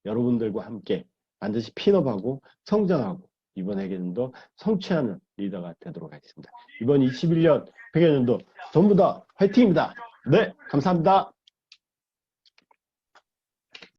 여러분들과 함께 반드시 핀업하고 성장하고 이번 회계연도 성취하는 리더가 되도록 하겠습니다. 이번 21년 회계연도 전부 다 화이팅입니다. 네, 감사합니다.